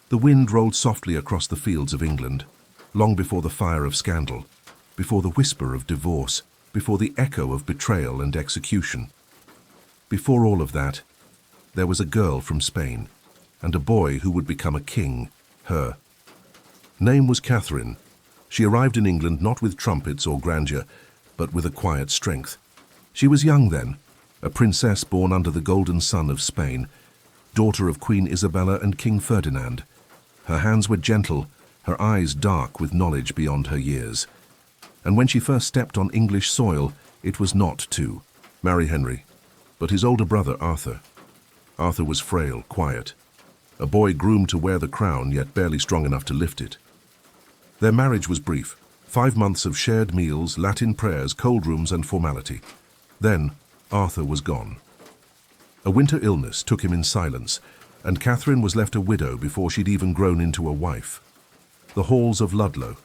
The wind rolled softly across the fields of England, long before the fire of scandal, before the whisper of divorce, before the echo of betrayal and execution. Before all of that, there was a girl from Spain, and a boy who would become a king, her. Name was Catherine. She arrived in England not with trumpets or grandeur, but with a quiet strength. She was young then, a princess born under the golden sun of Spain, daughter of Queen Isabella and King Ferdinand. Her hands were gentle, her eyes dark with knowledge beyond her years. And when she first stepped on English soil, it was not to marry Henry, but his older brother Arthur. Arthur was frail, quiet, a boy groomed to wear the crown, yet barely strong enough to lift it. Their marriage was brief, 5 months of shared meals, Latin prayers, cold rooms, and formality. Then Arthur was gone. A winter illness took him in silence, and Catherine was left a widow before she'd even grown into a wife. The halls of Ludlow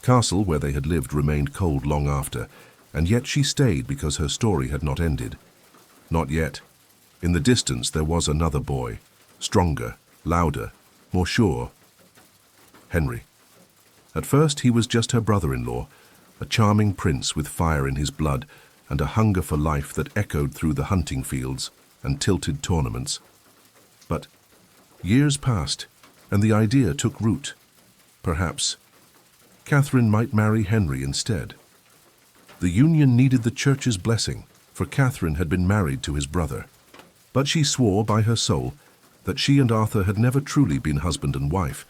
Castle, where they had lived, remained cold long after, and yet she stayed because her story had not ended. Not yet. In the distance there was another boy, stronger, louder, more sure. Henry. At first he was just her brother-in-law, a charming prince with fire in his blood and a hunger for life that echoed through the hunting fields and tilted tournaments. But years passed, and the idea took root. Perhaps Catherine might marry Henry instead. The union needed the church's blessing, for Catherine had been married to his brother. But she swore by her soul that she and Arthur had never truly been husband and wife.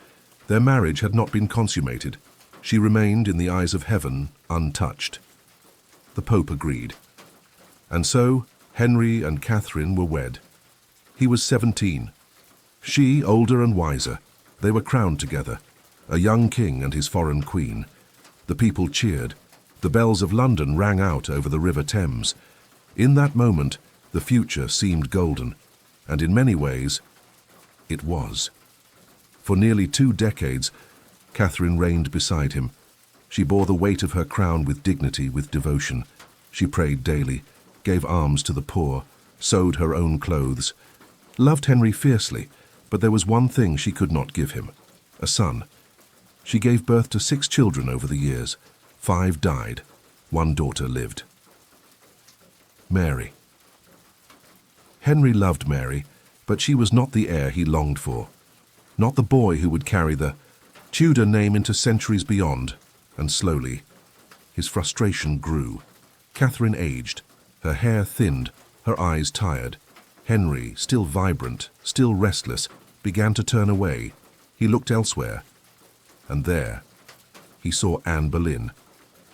Their marriage had not been consummated. She remained, in the eyes of heaven, untouched. The Pope agreed. And so Henry and Catherine were wed. He was 17. She, older and wiser. They were crowned together, a young king and his foreign queen. The people cheered. The bells of London rang out over the River Thames. In that moment, the future seemed golden, and in many ways, it was. For nearly 2 decades, Catherine reigned beside him. She bore the weight of her crown with dignity, with devotion. She prayed daily, gave alms to the poor, sewed her own clothes, loved Henry fiercely, but there was one thing she could not give him: a son. She gave birth to 6 children over the years. 5 died. 1 daughter lived. Mary. Henry loved Mary, but she was not the heir he longed for. Not the boy who would carry the Tudor name into centuries beyond. And slowly, his frustration grew. Catherine aged, her hair thinned, her eyes tired. Henry, still vibrant, still restless, began to turn away. He looked elsewhere. And there, he saw Anne Boleyn.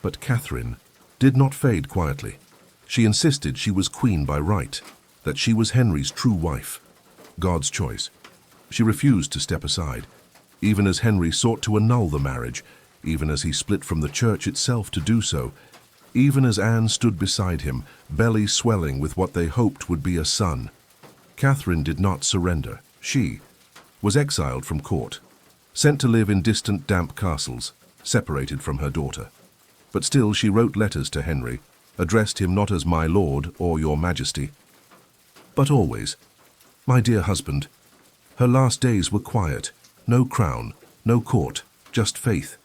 But Catherine did not fade quietly. She insisted she was queen by right, that she was Henry's true wife, God's choice. She refused to step aside, even as Henry sought to annul the marriage, even as he split from the church itself to do so, even as Anne stood beside him, belly swelling with what they hoped would be a son. Catherine did not surrender. She was exiled from court, sent to live in distant, damp castles, separated from her daughter. But still she wrote letters to Henry, addressed him not as my lord or your majesty, but always, my dear husband. Her last days were quiet, no crown, no court, just faith.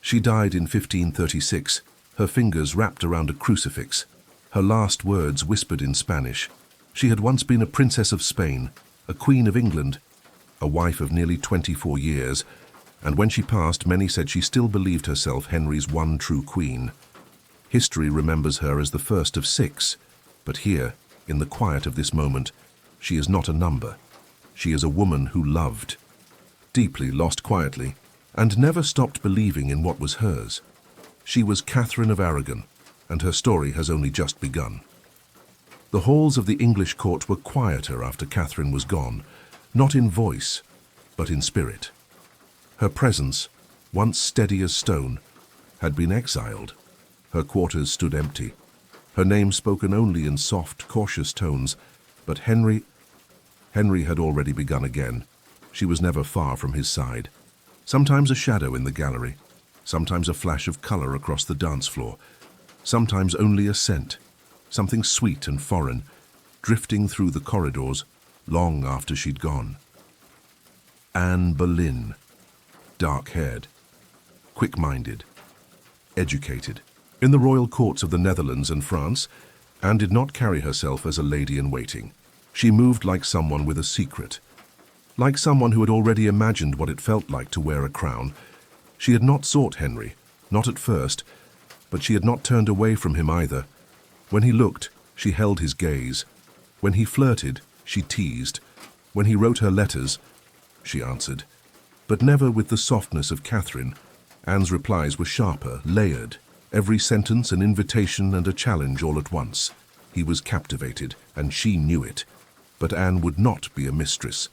She died in 1536, her fingers wrapped around a crucifix, her last words whispered in Spanish. She had once been a princess of Spain, a queen of England, a wife of nearly 24 years, and when she passed, many said she still believed herself Henry's one true queen. History remembers her as the first of 6, but here, in the quiet of this moment, she is not a number. She is a woman who loved, deeply lost quietly, and never stopped believing in what was hers. She was Catherine of Aragon, and her story has only just begun. The halls of the English court were quieter after Catherine was gone, not in voice, but in spirit. Her presence, once steady as stone, had been exiled. Her quarters stood empty, her name spoken only in soft, cautious tones, but Henry had already begun again. She was never far from his side. Sometimes a shadow in the gallery, sometimes a flash of color across the dance floor, sometimes only a scent, something sweet and foreign, drifting through the corridors long after she'd gone. Anne Boleyn, dark-haired, quick-minded, educated. In the royal courts of the Netherlands and France, Anne did not carry herself as a lady-in-waiting. She moved like someone with a secret, like someone who had already imagined what it felt like to wear a crown. She had not sought Henry, not at first, but she had not turned away from him either. When he looked, she held his gaze. When he flirted, she teased. When he wrote her letters, she answered. But never with the softness of Catherine. Anne's replies were sharper, layered, every sentence an invitation and a challenge all at once. He was captivated, and she knew it. But Anne would not be a mistress.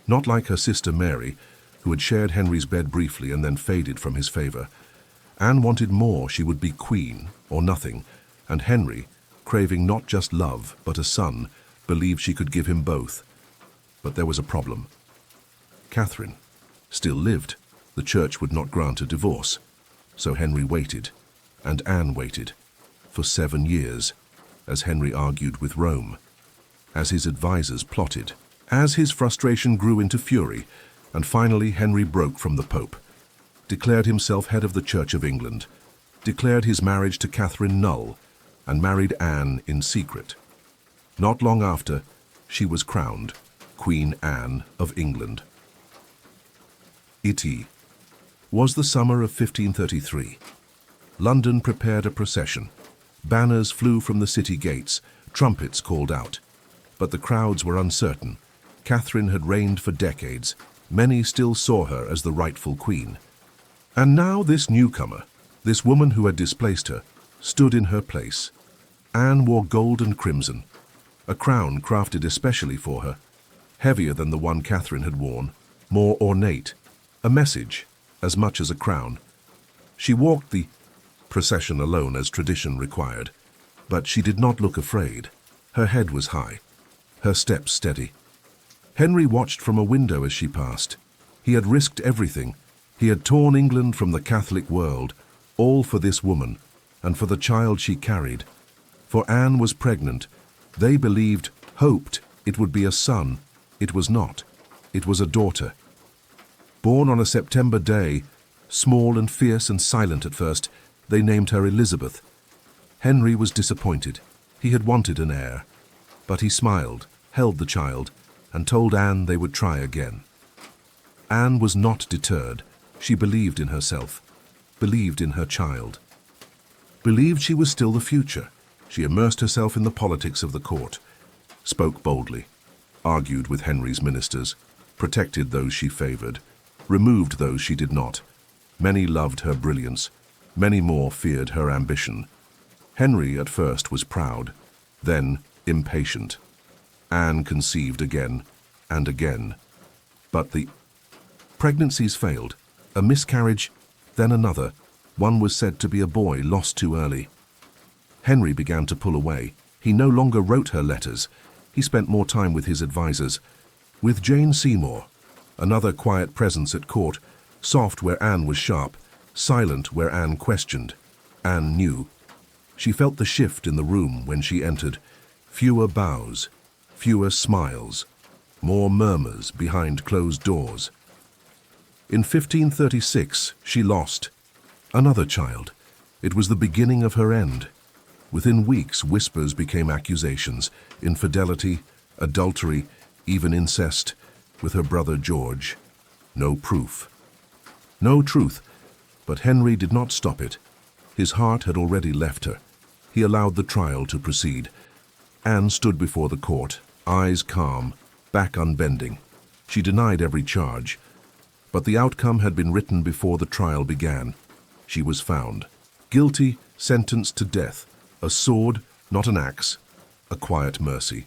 Not like her sister Mary, who had shared Henry's bed briefly and then faded from his favor. Anne wanted more. She would be queen, or nothing, and Henry, craving not just love, but a son, believed she could give him both. But there was a problem. Catherine still lived. The church would not grant a divorce. So Henry waited, and Anne waited, for 7 years, as Henry argued with Rome, as his advisors plotted, as his frustration grew into fury, and finally Henry broke from the Pope, declared himself head of the Church of England, declared his marriage to Catherine null, and married Anne in secret. Not long after, she was crowned Queen Anne of England. It was the summer of 1533. London prepared a procession. Banners flew from the city gates, trumpets called out. But the crowds were uncertain. Catherine had reigned for decades. Many still saw her as the rightful queen. And now this newcomer, this woman who had displaced her, stood in her place. Anne wore gold and crimson, a crown crafted especially for her, heavier than the one Catherine had worn, more ornate, a message as much as a crown. She walked the procession alone as tradition required, but she did not look afraid. Her head was high, her steps steady. Henry watched from a window as she passed. He had risked everything. He had torn England from the Catholic world, all for this woman, and for the child she carried. For Anne was pregnant. They believed, hoped, it would be a son. It was not. It was a daughter. Born on a September day, small and fierce and silent at first, they named her Elizabeth. Henry was disappointed. He had wanted an heir. But he smiled, held the child, and told Anne they would try again. Anne was not deterred. She believed in herself, believed in her child, believed she was still the future. She immersed herself in the politics of the court, spoke boldly, argued with Henry's ministers, protected those she favored, removed those she did not. Many loved her brilliance, many more feared her ambition. Henry at first was proud, then impatient. Anne conceived again and again. But the pregnancies failed. A miscarriage, then another. One was said to be a boy lost too early. Henry began to pull away. He no longer wrote her letters. He spent more time with his advisors. With Jane Seymour, another quiet presence at court, soft where Anne was sharp, silent where Anne questioned. Anne knew. She felt the shift in the room when she entered. Fewer bows, fewer smiles, more murmurs behind closed doors. In 1536, she lost another child. It was the beginning of her end. Within weeks, whispers became accusations, infidelity, adultery, even incest, with her brother George. No proof. No truth. But Henry did not stop it. His heart had already left her. He allowed the trial to proceed. Anne stood before the court, eyes calm, back unbending. She denied every charge. But the outcome had been written before the trial began. She was found. Guilty, sentenced to death. A sword, not an axe. A quiet mercy.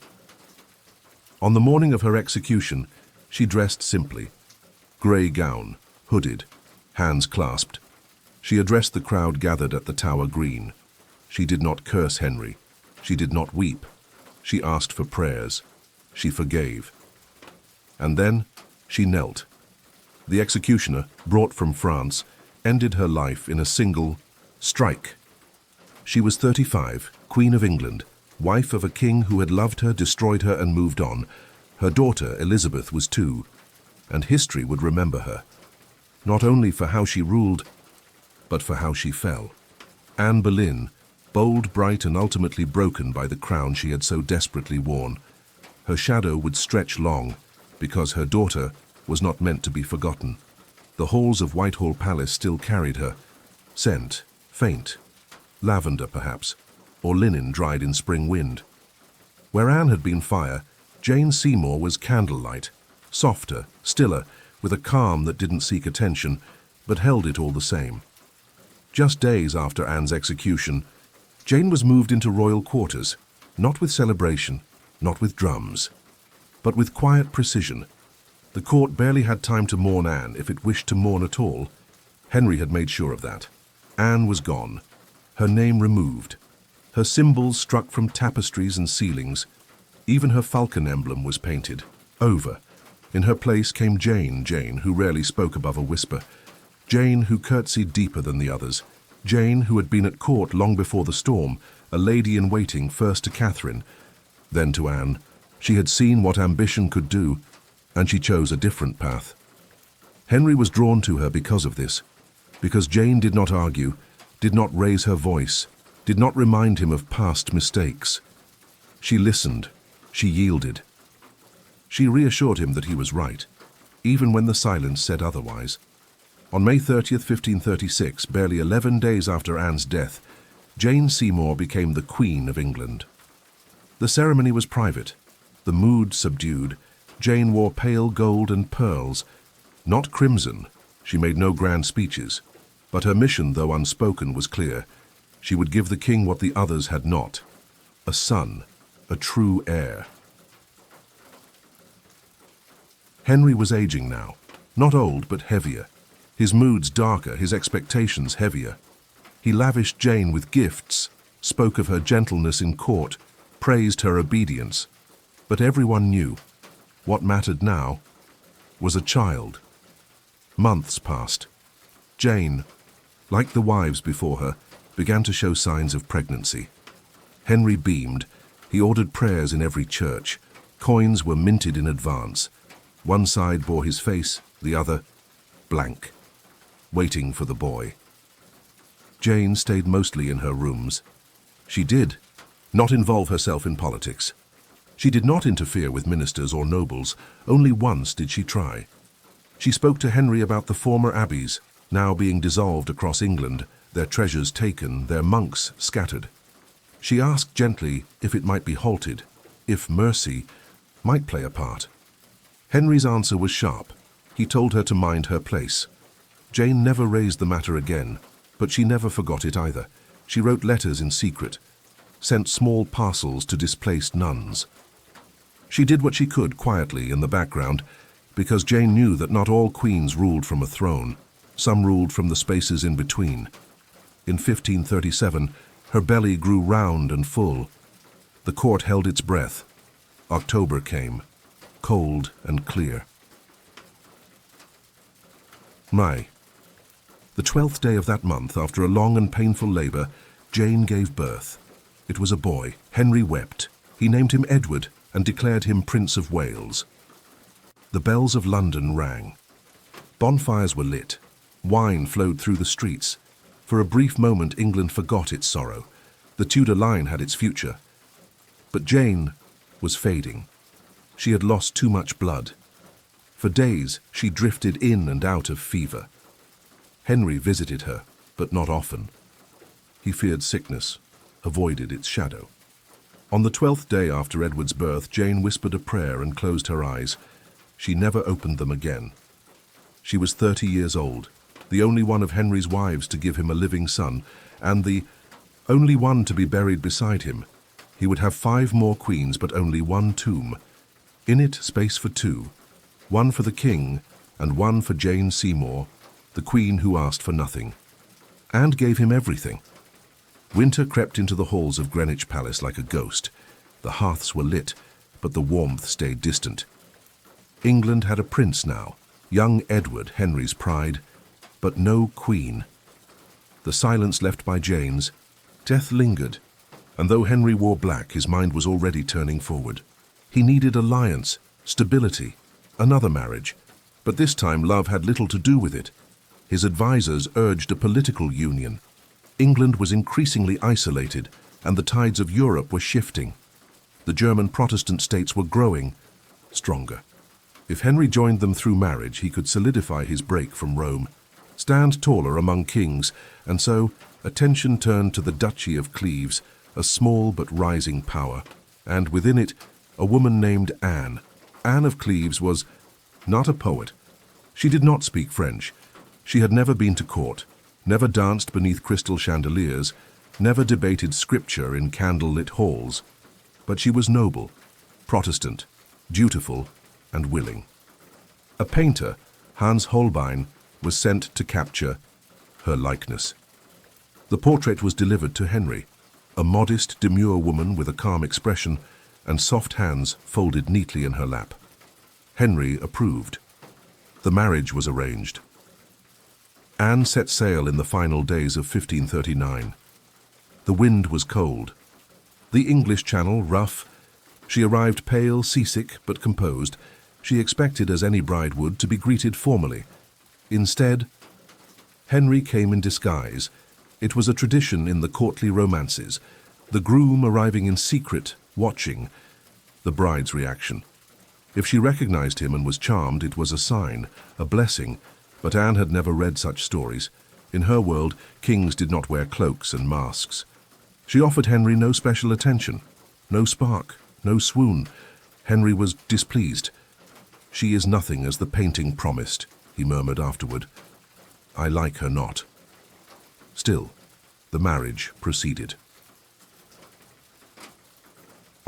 On the morning of her execution, she dressed simply. Grey gown, hooded, hands clasped. She addressed the crowd gathered at the Tower Green. She did not curse Henry. She did not weep. She asked for prayers. She forgave. And then she knelt. The executioner, brought from France, ended her life in a single strike. She was 35, Queen of England, wife of a king who had loved her, destroyed her, and moved on. Her daughter, Elizabeth, was 2. and history would remember her, not only for how she ruled, but for how she fell. Anne Boleyn, bold, bright, and ultimately broken by the crown she had so desperately worn. Her shadow would stretch long, because her daughter was not meant to be forgotten. The halls of Whitehall Palace still carried her scent, faint, lavender perhaps, or linen dried in spring wind. Where Anne had been fire, Jane Seymour was candlelight, softer, stiller, with a calm that didn't seek attention, but held it all the same. Just days after Anne's execution, Jane was moved into royal quarters, not with celebration, not with drums, but with quiet precision. The court barely had time to mourn Anne, if it wished to mourn at all. Henry had made sure of that. Anne was gone, her name removed, her symbols struck from tapestries and ceilings. Even her falcon emblem was painted. Over. In her place came Jane, who rarely spoke above a whisper. Jane, who curtsied deeper than the others. Jane, who had been at court long before the storm, a lady-in-waiting first to Catherine, then to Anne. She had seen what ambition could do, and she chose a different path. Henry was drawn to her because of this, because Jane did not argue, did not raise her voice, did not remind him of past mistakes. She listened, she yielded. She reassured him that he was right, even when the silence said otherwise. On May 30th, 1536, barely 11 days after Anne's death, Jane Seymour became the Queen of England. The ceremony was private, the mood subdued. Jane wore pale gold and pearls, not crimson. She made no grand speeches, but her mission, though unspoken, was clear. She would give the king what the others had not: a son, a true heir. Henry was aging now, not old but heavier. His moods darker, his expectations heavier. He lavished Jane with gifts, spoke of her gentleness in court, praised her obedience. But everyone knew what mattered now was a child. Months passed. Jane, like the wives before her, began to show signs of pregnancy. Henry beamed. He ordered prayers in every church. Coins were minted in advance. One side bore his face, the other blank, waiting for the boy. Jane stayed mostly in her rooms. She did not involve herself in politics. She did not interfere with ministers or nobles. Only once did she try. She spoke to Henry about the former abbeys, now being dissolved across England, their treasures taken, their monks scattered. She asked gently if it might be halted, if mercy might play a part. Henry's answer was sharp. He told her to mind her place. Jane never raised the matter again, but she never forgot it either. She wrote letters in secret, sent small parcels to displaced nuns. She did what she could quietly in the background, because Jane knew that not all queens ruled from a throne. Some ruled from the spaces in between. In 1537, her belly grew round and full. The court held its breath. October came, cold and clear. May. The 12th day of that month, after a long and painful labor, Jane gave birth. It was a boy. Henry wept. He named him Edward and declared him Prince of Wales. The bells of London rang. Bonfires were lit. Wine flowed through the streets. For a brief moment, England forgot its sorrow. The Tudor line had its future. But Jane was fading. She had lost too much blood. For days, she drifted in and out of fever. Henry visited her, but not often. He feared sickness, avoided its shadow. On the 12th day after Edward's birth, Jane whispered a prayer and closed her eyes. She never opened them again. She was 30 years old, the only one of Henry's wives to give him a living son, and the only one to be buried beside him. He would have 5 more queens, but only one tomb. In it, space for 2, one for the king and one for Jane Seymour, the queen who asked for nothing, and gave him everything. Winter crept into the halls of Greenwich Palace like a ghost. The hearths were lit, but the warmth stayed distant. England had a prince now, young Edward, Henry's pride, but no queen. The silence left by Jane's, death lingered, and though Henry wore black, his mind was already turning forward. He needed alliance, stability, another marriage, But this time love had little to do with it. His advisors urged a political union. England was increasingly isolated, and the tides of Europe were shifting. The German Protestant states were growing stronger. If Henry joined them through marriage, he could solidify his break from Rome, stand taller among kings, and so attention turned to the Duchy of Cleves, a small but rising power, and within it a woman named Anne. Anne of Cleves was not a poet. She did not speak French. She had never been to court, never danced beneath crystal chandeliers, never debated scripture in candle-lit halls. But she was noble, Protestant, dutiful, and willing. A painter, Hans Holbein, was sent to capture her likeness. The portrait was delivered to Henry, a modest, demure woman with a calm expression and soft hands folded neatly in her lap. Henry approved. The marriage was arranged. Anne set sail in the final days of 1539. The wind was cold. The English Channel rough. She arrived pale, seasick, but composed. She expected, as any bride would, to be greeted formally. Instead, Henry came in disguise. It was a tradition in the courtly romances, the groom arriving in secret, watching the bride's reaction. If she recognized him and was charmed, it was a sign, a blessing, but Anne had never read such stories. In her world, kings did not wear cloaks and masks. She offered Henry no special attention, no spark, no swoon. Henry was displeased. "She is nothing as the painting promised," he murmured afterward. "I like her not." Still, the marriage proceeded.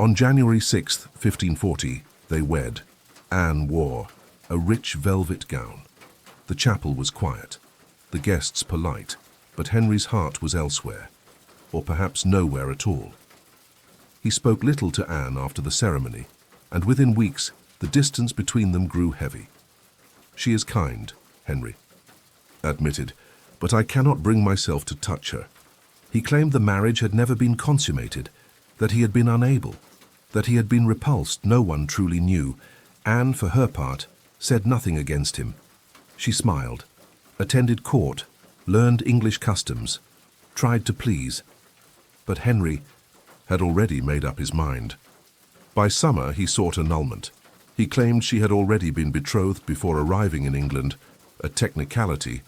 On January 6, 1540, they wed. Anne wore a rich velvet gown. The chapel was quiet, the guests polite, but Henry's heart was elsewhere, or perhaps nowhere at all. He spoke little to Anne after the ceremony, and within weeks the distance between them grew heavy. "She is kind," Henry admitted, "but I cannot bring myself to touch her." He claimed the marriage had never been consummated, that he had been unable, that he had been repulsed. No one truly knew. Anne, for her part, said nothing against him. She smiled, attended court, learned English customs, tried to please. But Henry had already made up his mind. By summer he sought annulment. He claimed she had already been betrothed before arriving in England, a technicality,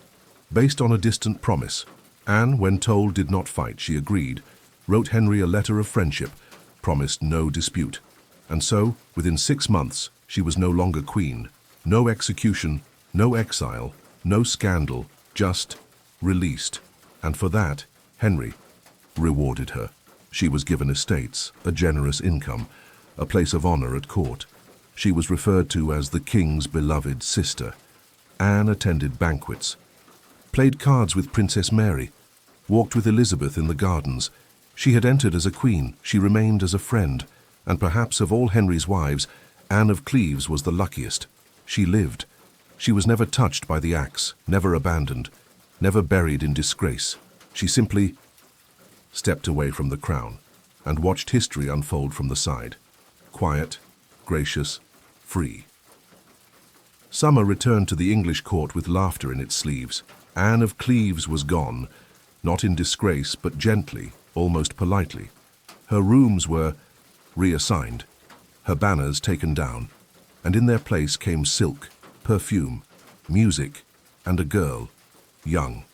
based on a distant promise. Anne, when told, did not fight. She agreed, wrote Henry a letter of friendship, promised no dispute. And so, within 6 months, she was no longer queen. No execution, no exile, no scandal, just released. And for that, Henry rewarded her. She was given estates, a generous income, a place of honor at court. She was referred to as the king's beloved sister. Anne attended banquets, played cards with Princess Mary, walked with Elizabeth in the gardens. She had entered as a queen, she remained as a friend, and perhaps of all Henry's wives, Anne of Cleves was the luckiest. She lived. She was never touched by the axe, never abandoned, never buried in disgrace. She simply stepped away from the crown and watched history unfold from the side. Quiet, gracious, free. Summer returned to the English court with laughter in its sleeves. Anne of Cleves was gone, not in disgrace, but gently, almost politely. Her rooms were reassigned, her banners taken down, and in their place came silk, perfume, music, and a girl, young,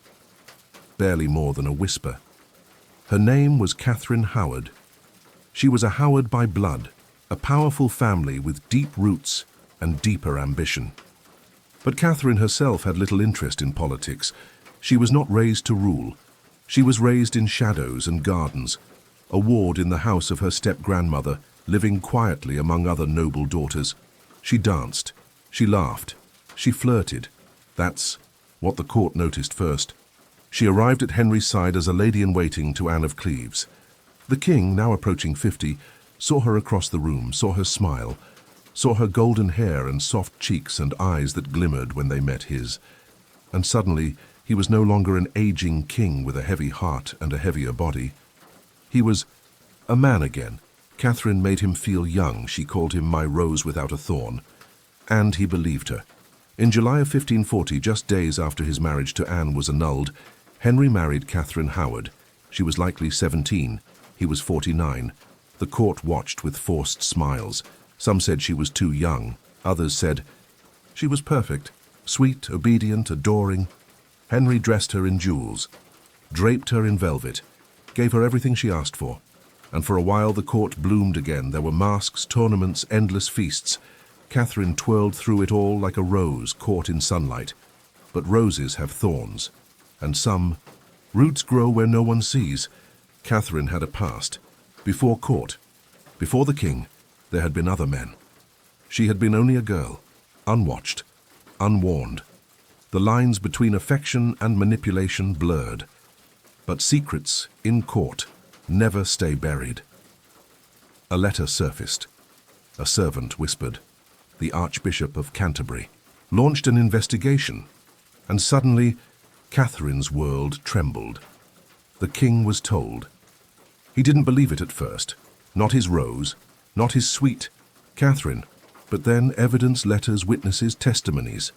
barely more than a whisper. Her name was Catherine Howard. She was a Howard by blood, a powerful family with deep roots and deeper ambition. But Catherine herself had little interest in politics. She was not raised to rule. She was raised in shadows and gardens, a ward in the house of her step-grandmother, living quietly among other noble daughters. She danced, she laughed, she flirted. That's what the court noticed first. She arrived at Henry's side as a lady-in-waiting to Anne of Cleves. The king, now approaching 50, saw her across the room, saw her smile, saw her golden hair and soft cheeks and eyes that glimmered when they met his. And suddenly, he was no longer an aging king with a heavy heart and a heavier body. He was a man again. Catherine made him feel young. She called him "my rose without a thorn." And he believed her. In July of 1540, just days after his marriage to Anne was annulled, Henry married Catherine Howard. She was likely 17. He was 49. The court watched with forced smiles. Some said she was too young. Others said she was perfect, sweet, obedient, adoring. Henry dressed her in jewels, draped her in velvet, gave her everything she asked for. And for a while the court bloomed again. There were masks, tournaments, endless feasts. Catherine twirled through it all like a rose caught in sunlight. But roses have thorns, and some roots grow where no one sees. Catherine had a past. Before court, before the king, there had been other men. She had been only a girl, unwatched, unwarned. The lines between affection and manipulation blurred. But secrets in court never stay buried. A letter surfaced. A servant whispered. The Archbishop of Canterbury launched an investigation, and suddenly Catherine's world trembled. The king was told. He didn't believe it at first. Not his Rose, not his sweet Catherine, but then evidence, letters, witnesses, testimonies.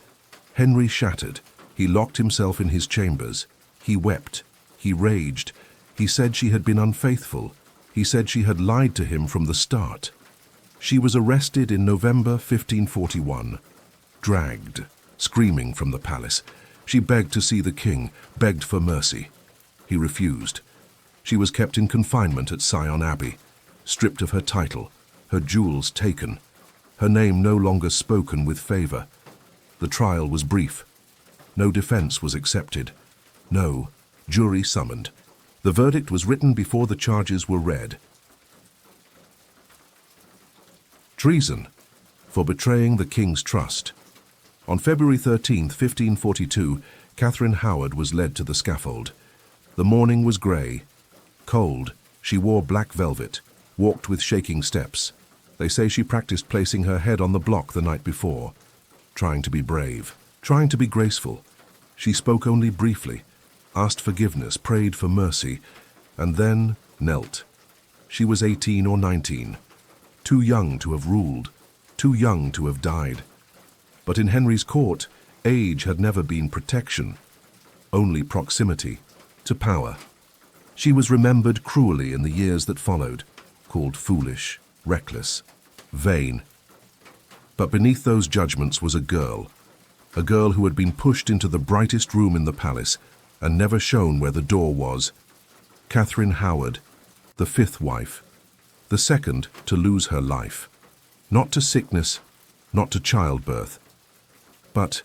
Henry shattered. He locked himself in his chambers. He wept. He raged. He said she had been unfaithful. He said she had lied to him from the start. She was arrested in November 1541, dragged, screaming from the palace. She begged to see the king, begged for mercy. He refused. She was kept in confinement at Sion Abbey, stripped of her title, her jewels taken, her name no longer spoken with favor. The trial was brief. No defense was accepted. No jury summoned. The verdict was written before the charges were read. Treason, for betraying the king's trust. On February 13, 1542, Catherine Howard was led to the scaffold. The morning was grey, cold. She wore black velvet, walked with shaking steps. They say she practiced placing her head on the block the night before, trying to be brave, trying to be graceful. She spoke only briefly, asked forgiveness, prayed for mercy, and then knelt. She was 18 or 19, too young to have ruled, too young to have died. But in Henry's court, age had never been protection, only proximity to power. She was remembered cruelly in the years that followed, called foolish, reckless, vain. But beneath those judgments was a girl who had been pushed into the brightest room in the palace and never shown where the door was. Catherine Howard, the fifth wife, the second to lose her life, not to sickness, not to childbirth, but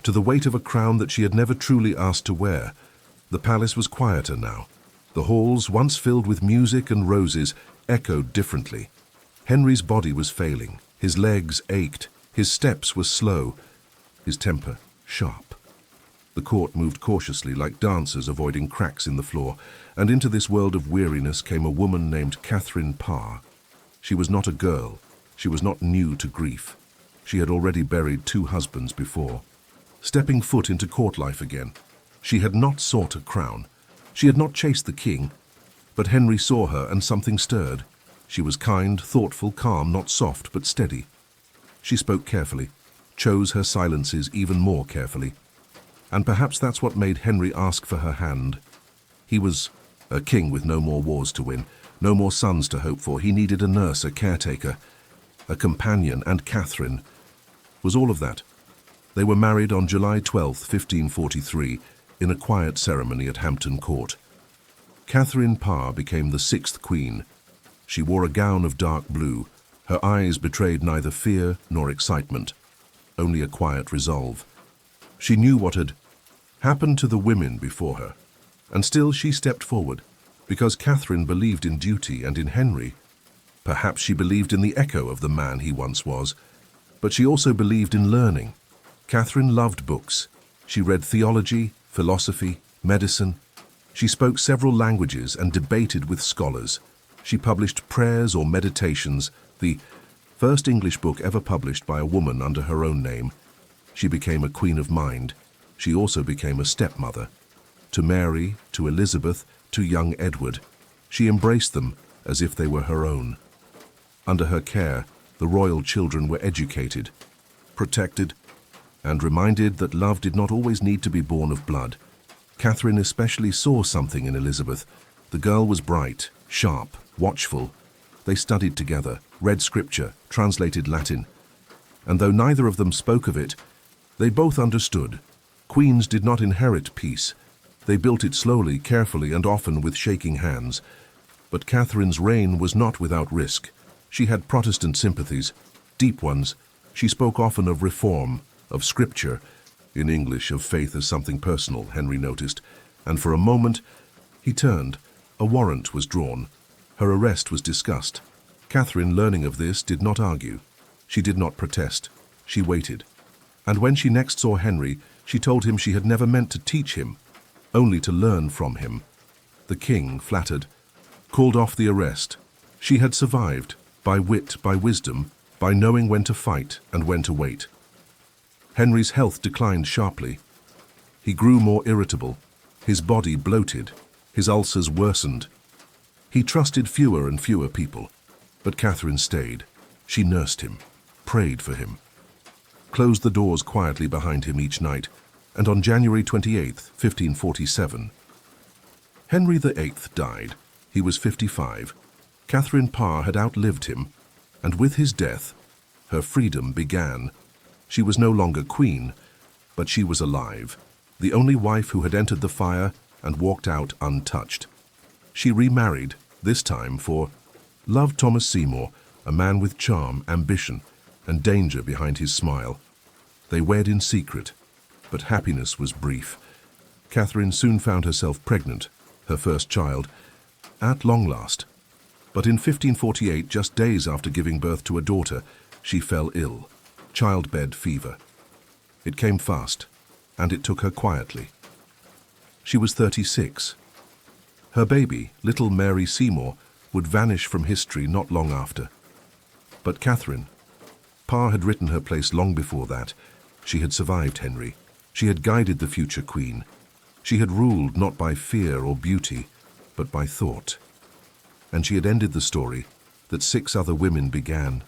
to the weight of a crown that she had never truly asked to wear. The palace was quieter now. The halls, once filled with music and roses, echoed differently. Henry's body was failing. His legs ached. His steps were slow. His temper sharp. The court moved cautiously, like dancers avoiding cracks in the floor, and into this world of weariness came a woman named Catherine Parr. She was not a girl. She was not new to grief. She had already buried 2 husbands before. Stepping foot into court life again, she had not sought a crown. She had not chased the king. But Henry saw her, and something stirred. She was kind, thoughtful, calm, not soft, but steady. She spoke carefully, chose her silences even more carefully. And perhaps that's what made Henry ask for her hand. He was a king with no more wars to win, no more sons to hope for. He needed a nurse, a caretaker, a companion, and Catherine was all of that. They were married on July 12, 1543, in a quiet ceremony at Hampton Court. Catherine Parr became the 6th queen. She wore a gown of dark blue. Her eyes betrayed neither fear nor excitement, only a quiet resolve. She knew what had happened to the women before her, and still she stepped forward, because Catherine believed in duty and in Henry. Perhaps she believed in the echo of the man he once was, but she also believed in learning. Catherine loved books. She read theology, philosophy, medicine. She spoke several languages and debated with scholars. She published prayers or meditations, the first English book ever published by a woman under her own name. She became a queen of mind. She also became a stepmother. To Mary, to Elizabeth, to young Edward. She embraced them as if they were her own. Under her care, the royal children were educated, protected, and reminded that love did not always need to be born of blood. Catherine especially saw something in Elizabeth. The girl was bright, sharp, watchful. They studied together, read scripture, translated Latin. And though neither of them spoke of it, they both understood. Queens did not inherit peace. They built it slowly, carefully, and often with shaking hands. But Catherine's reign was not without risk. She had Protestant sympathies, deep ones. She spoke often of reform, of scripture, in English of faith as something personal, Henry noticed, and for a moment he turned. A warrant was drawn. Her arrest was discussed. Catherine, learning of this, did not argue. She did not protest. She waited. And when she next saw Henry, she told him she had never meant to teach him, only to learn from him. The king, flattered, called off the arrest. She had survived, by wit, by wisdom, by knowing when to fight and when to wait. Henry's health declined sharply. He grew more irritable. His body bloated. His ulcers worsened. He trusted fewer and fewer people. But Catherine stayed. She nursed him, prayed for him, closed the doors quietly behind him each night, and on January 28, 1547, Henry VIII died. He was 55. Catherine Parr had outlived him, and with his death, her freedom began. She was no longer queen, but she was alive, the only wife who had entered the fire and walked out untouched. She remarried, this time for Love Thomas Seymour, a man with charm, ambition, and danger behind his smile. They wed in secret, but happiness was brief. Catherine soon found herself pregnant, her first child, at long last. But in 1548, just days after giving birth to a daughter, she fell ill, childbed fever. It came fast, and it took her quietly. She was 36. Her baby, little Mary Seymour, would vanish from history not long after. But Catherine Parr had written her place long before that. She had survived Henry. She had guided the future queen. She had ruled not by fear or beauty, but by thought. And she had ended the story that 6 other women began,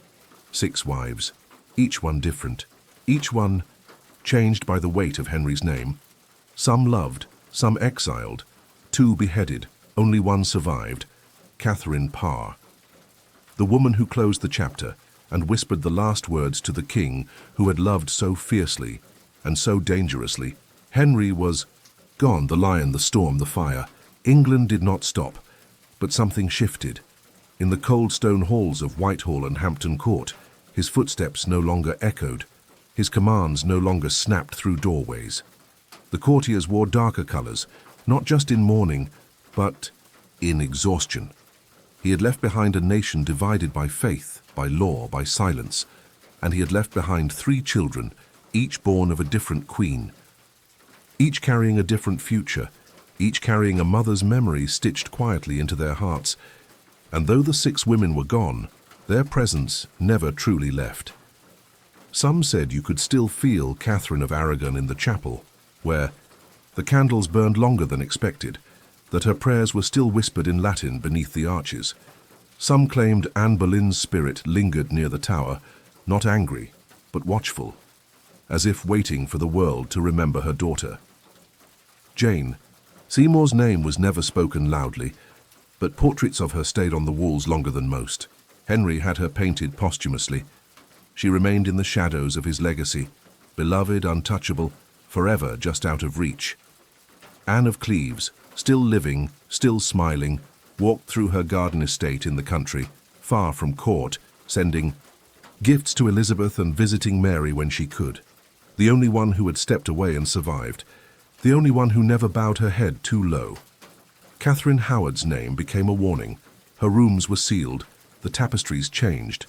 6 wives, each one different, each one changed by the weight of Henry's name. Some loved, some exiled, 2 beheaded, only 1 survived, Catherine Parr. The woman who closed the chapter and whispered the last words to the king who had loved so fiercely and so dangerously. Henry was gone, the lion, the storm, the fire. England did not stop, but something shifted. In the cold stone halls of Whitehall and Hampton Court, his footsteps no longer echoed. His commands no longer snapped through doorways. The courtiers wore darker colors, not just in mourning, but in exhaustion. He had left behind a nation divided by faith, by law, by silence, and he had left behind 3 children, each born of a different queen, each carrying a different future, each carrying a mother's memory stitched quietly into their hearts. And though the 6 women were gone, their presence never truly left. Some said you could still feel Catherine of Aragon in the chapel, where the candles burned longer than expected, that her prayers were still whispered in Latin beneath the arches. Some claimed Anne Boleyn's spirit lingered near the tower, not angry, but watchful, as if waiting for the world to remember her daughter. Jane Seymour's name was never spoken loudly, but portraits of her stayed on the walls longer than most. Henry had her painted posthumously. She remained in the shadows of his legacy, beloved, untouchable, forever just out of reach. Anne of Cleves, still living, still smiling, walked through her garden estate in the country, far from court, sending gifts to Elizabeth and visiting Mary when she could. The only one who had stepped away and survived, the only one who never bowed her head too low. Catherine Howard's name became a warning. Her rooms were sealed, the tapestries changed,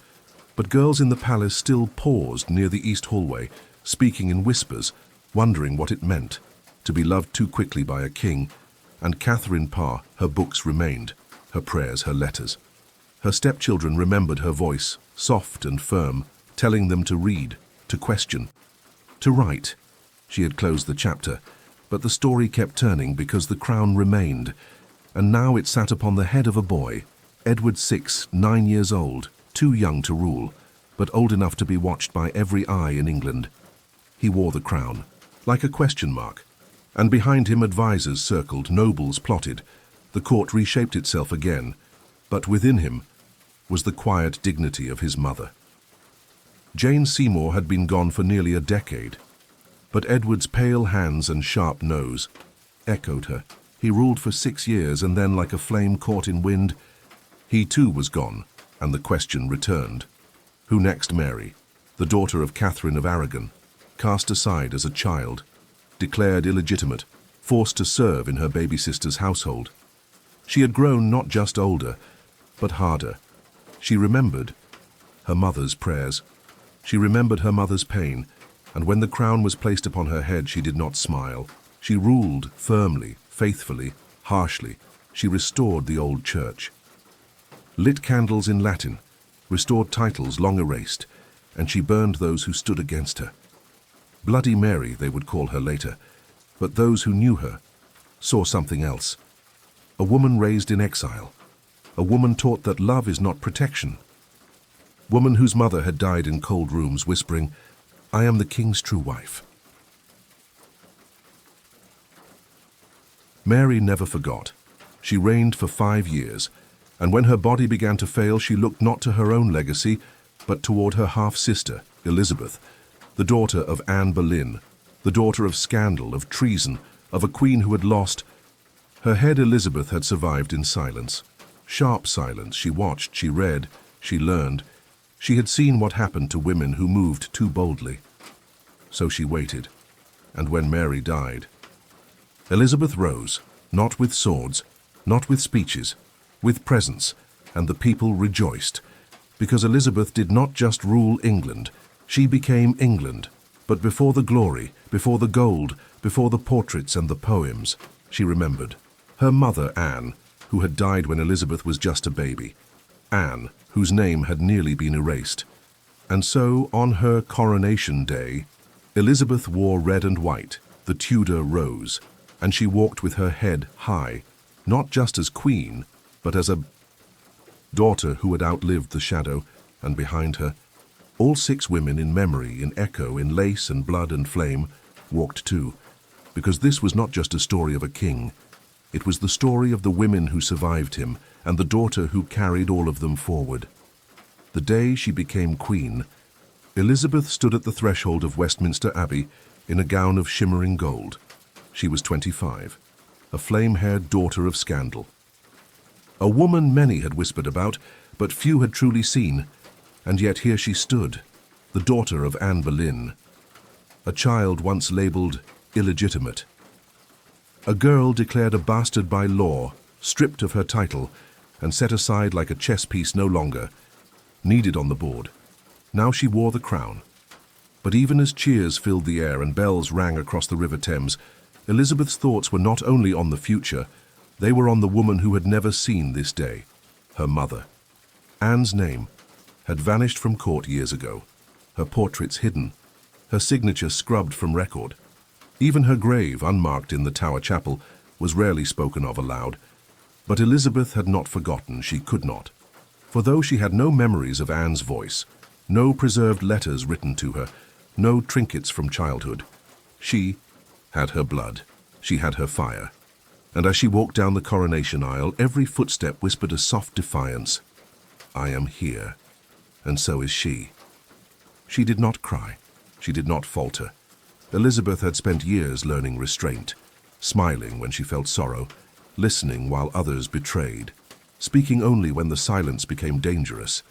but girls in the palace still paused near the east hallway, speaking in whispers, wondering what it meant to be loved too quickly by a king. And Catherine Parr, her books remained, her prayers, her letters. Her stepchildren remembered her voice, soft and firm, telling them to read, to question, to write. She had closed the chapter, but the story kept turning because the crown remained, and now it sat upon the head of a boy, Edward VI, 9 years old, too young to rule, but old enough to be watched by every eye in England. He wore the crown, like a question mark, and behind him advisors circled, nobles plotted. The court reshaped itself again, but within him was the quiet dignity of his mother. Jane Seymour had been gone for nearly a decade, but Edward's pale hands and sharp nose echoed her. He ruled for 6 years, and then, like a flame caught in wind, he too was gone, and the question returned. Who next? Mary, the daughter of Catherine of Aragon, cast aside as a child, declared illegitimate, forced to serve in her baby sister's household. She had grown not just older, but harder. She remembered her mother's prayers. She remembered her mother's pain, and when the crown was placed upon her head, she did not smile. She ruled firmly, faithfully, harshly. She restored the old church, lit candles in Latin, restored titles long erased, and she burned those who stood against her. Bloody Mary, they would call her later, but those who knew her saw something else. A woman raised in exile, a woman taught that love is not protection, woman whose mother had died in cold rooms whispering, "I am the king's true wife." Mary never forgot. She reigned for 5 years, and when her body began to fail, she looked not to her own legacy, but toward her half-sister, Elizabeth, the daughter of Anne Boleyn, the daughter of scandal, of treason, of a queen who had lost. Her head Elizabeth had survived in silence. Sharp silence. She watched, she read, she learned. She had seen what happened to women who moved too boldly. So she waited, and when Mary died, Elizabeth rose, not with swords, not with speeches, with presence, and the people rejoiced, because Elizabeth did not just rule England, she became England. But before the glory, before the gold, before the portraits and the poems, she remembered her mother Anne, who had died when Elizabeth was just a baby, Anne, whose name had nearly been erased. And so, on her coronation day, Elizabeth wore red and white, the Tudor rose, and she walked with her head high, not just as queen, but as a daughter who had outlived the shadow, and behind her, all 6 women in memory, in echo, in lace and blood and flame, walked too, because this was not just a story of a king, it was the story of the women who survived him, and the daughter who carried all of them forward. The day she became queen, Elizabeth stood at the threshold of Westminster Abbey in a gown of shimmering gold. She was 25, a flame-haired daughter of scandal. A woman many had whispered about, but few had truly seen, and yet here she stood, the daughter of Anne Boleyn, a child once labelled illegitimate, a girl declared a bastard by law, stripped of her title, and set aside like a chess piece no longer needed on the board. Now she wore the crown. But even as cheers filled the air and bells rang across the River Thames, Elizabeth's thoughts were not only on the future, they were on the woman who had never seen this day, her mother. Anne's name had vanished from court years ago, her portraits hidden, her signature scrubbed from record. Even her grave, unmarked in the Tower Chapel, was rarely spoken of aloud. But Elizabeth had not forgotten, she could not. For though she had no memories of Anne's voice, no preserved letters written to her, no trinkets from childhood, she had her blood, she had her fire. And as she walked down the coronation aisle, every footstep whispered a soft defiance. I am here, and so is she. She did not cry, she did not falter. Elizabeth had spent years learning restraint, smiling when she felt sorrow, listening while others betrayed, speaking only when the silence became dangerous.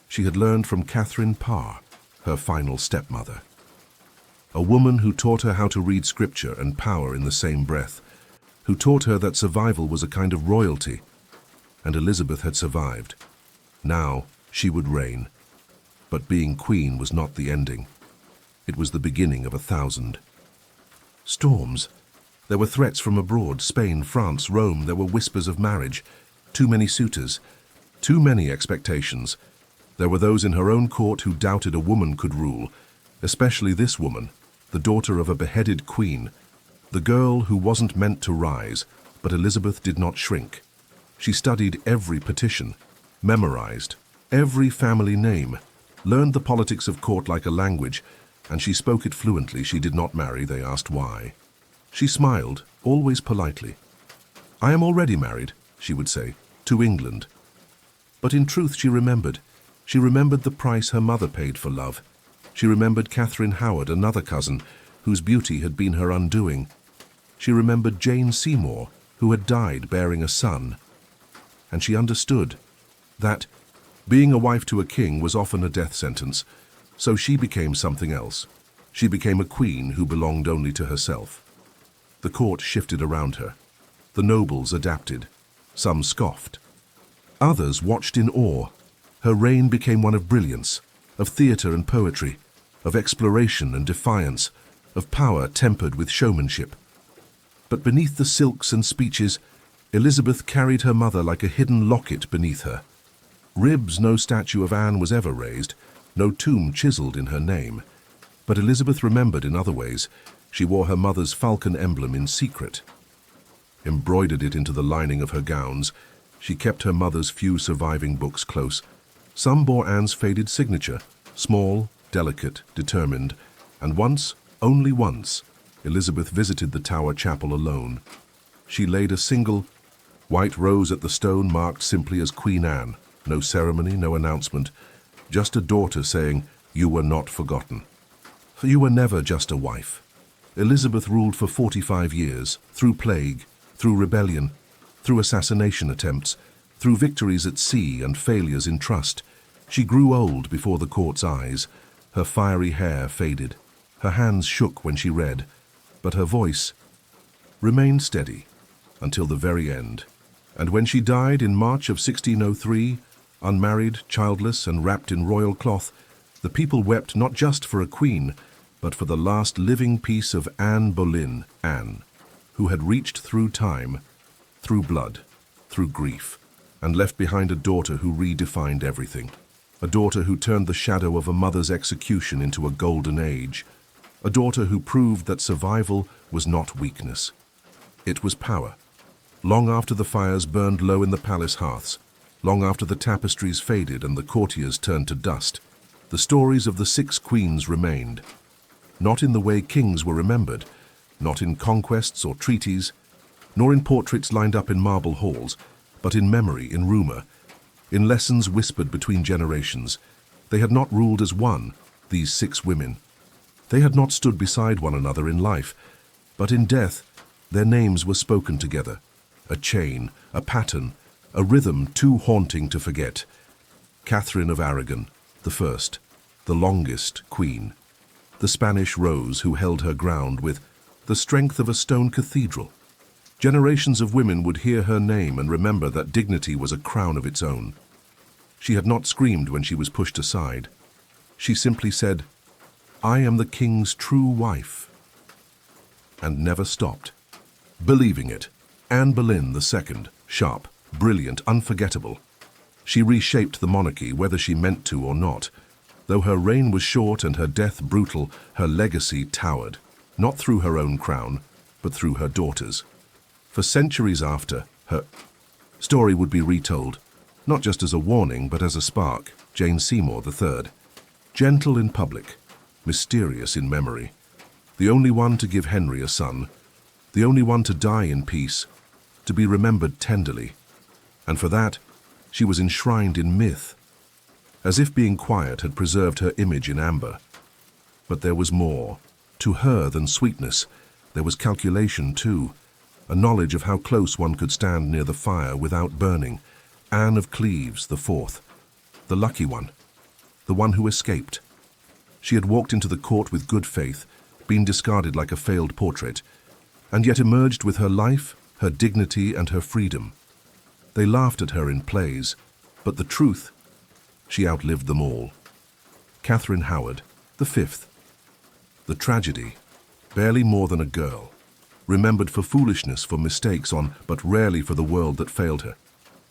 She had learned from Catherine Parr, her final stepmother, a woman who taught her how to read scripture and power in the same breath, who taught her that survival was a kind of royalty. And Elizabeth had survived. Now she would reign. But being queen was not the ending. It was the beginning of 1,000 storms. There were threats from abroad, Spain, France, Rome. There were whispers of marriage. Too many suitors. Too many expectations. There were those in her own court who doubted a woman could rule, especially this woman, the daughter of a beheaded queen, the girl who wasn't meant to rise. But Elizabeth did not shrink. She studied every petition, memorized every family name, learned the politics of court like a language, and she spoke it fluently. She did not marry. They asked why. She smiled, always politely. "I am already married," she would say, "to England." But in truth she remembered. She remembered the price her mother paid for love. She remembered Catherine Howard, another cousin, whose beauty had been her undoing. She remembered Jane Seymour, who had died bearing a son. And she understood that being a wife to a king was often a death sentence, so she became something else. She became a queen who belonged only to herself. The court shifted around her. The nobles adapted. Some scoffed. Others watched in awe. Her reign became one of brilliance, of theatre and poetry, of exploration and defiance, of power tempered with showmanship. But beneath the silks and speeches, Elizabeth carried her mother like a hidden locket beneath her. Ribs no statue of Anne was ever raised, no tomb chiseled in her name. But Elizabeth remembered in other ways. She wore her mother's falcon emblem in secret, embroidered it into the lining of her gowns. She kept her mother's few surviving books close. Some bore Anne's faded signature, small, delicate, determined, and once, only once, Elizabeth visited the Tower Chapel alone. She laid a single white rose at the stone marked simply as Queen Anne. No ceremony, no announcement, just a daughter saying, "You were not forgotten." For you were never just a wife. Elizabeth ruled for 45 years, through plague, through rebellion, through assassination attempts, through victories at sea and failures in trust. She grew old before the court's eyes. Her fiery hair faded. Her hands shook when she read, but her voice remained steady until the very end. And when she died in March of 1603, unmarried, childless, and wrapped in royal cloth, the people wept not just for a queen, but for the last living piece of Anne Boleyn, Anne, who had reached through time, through blood, through grief, and left behind a daughter who redefined everything. A daughter who turned the shadow of a mother's execution into a golden age. A daughter who proved that survival was not weakness. It was power. Long after the fires burned low in the palace hearths, long after the tapestries faded and the courtiers turned to dust, the stories of the 6 queens remained. Not in the way kings were remembered, not in conquests or treaties, nor in portraits lined up in marble halls, but in memory, in rumor, in lessons whispered between generations. They had not ruled as one, these 6 women. They had not stood beside one another in life, but in death, their names were spoken together. A chain, a pattern, a rhythm too haunting to forget. Catherine of Aragon, the first, the longest queen. The Spanish rose who held her ground with the strength of a stone cathedral. Generations of women would hear her name and remember that dignity was a crown of its own. She had not screamed when she was pushed aside. She simply said, "I am the king's true wife," and never stopped. Believing it, Anne Boleyn II, sharp, brilliant, unforgettable. She reshaped the monarchy, whether she meant to or not. Though her reign was short and her death brutal, her legacy towered, not through her own crown, but through her daughters. For centuries after, her story would be retold, not just as a warning, but as a spark. Jane Seymour III, gentle in public, mysterious in memory, the only one to give Henry a son, the only one to die in peace, to be remembered tenderly. And for that, she was enshrined in myth, as if being quiet had preserved her image in amber. But there was more. To her than sweetness, there was calculation too, a knowledge of how close one could stand near the fire without burning. Anne of Cleves, the 4th, the lucky one, the one who escaped. She had walked into the court with good faith, been discarded like a failed portrait, and yet emerged with her life, her dignity, and her freedom. They laughed at her in plays, but the truth, she outlived them all. Catherine Howard, the 5th, the tragedy, barely more than a girl, remembered for foolishness, for mistakes on, but rarely for the world that failed her.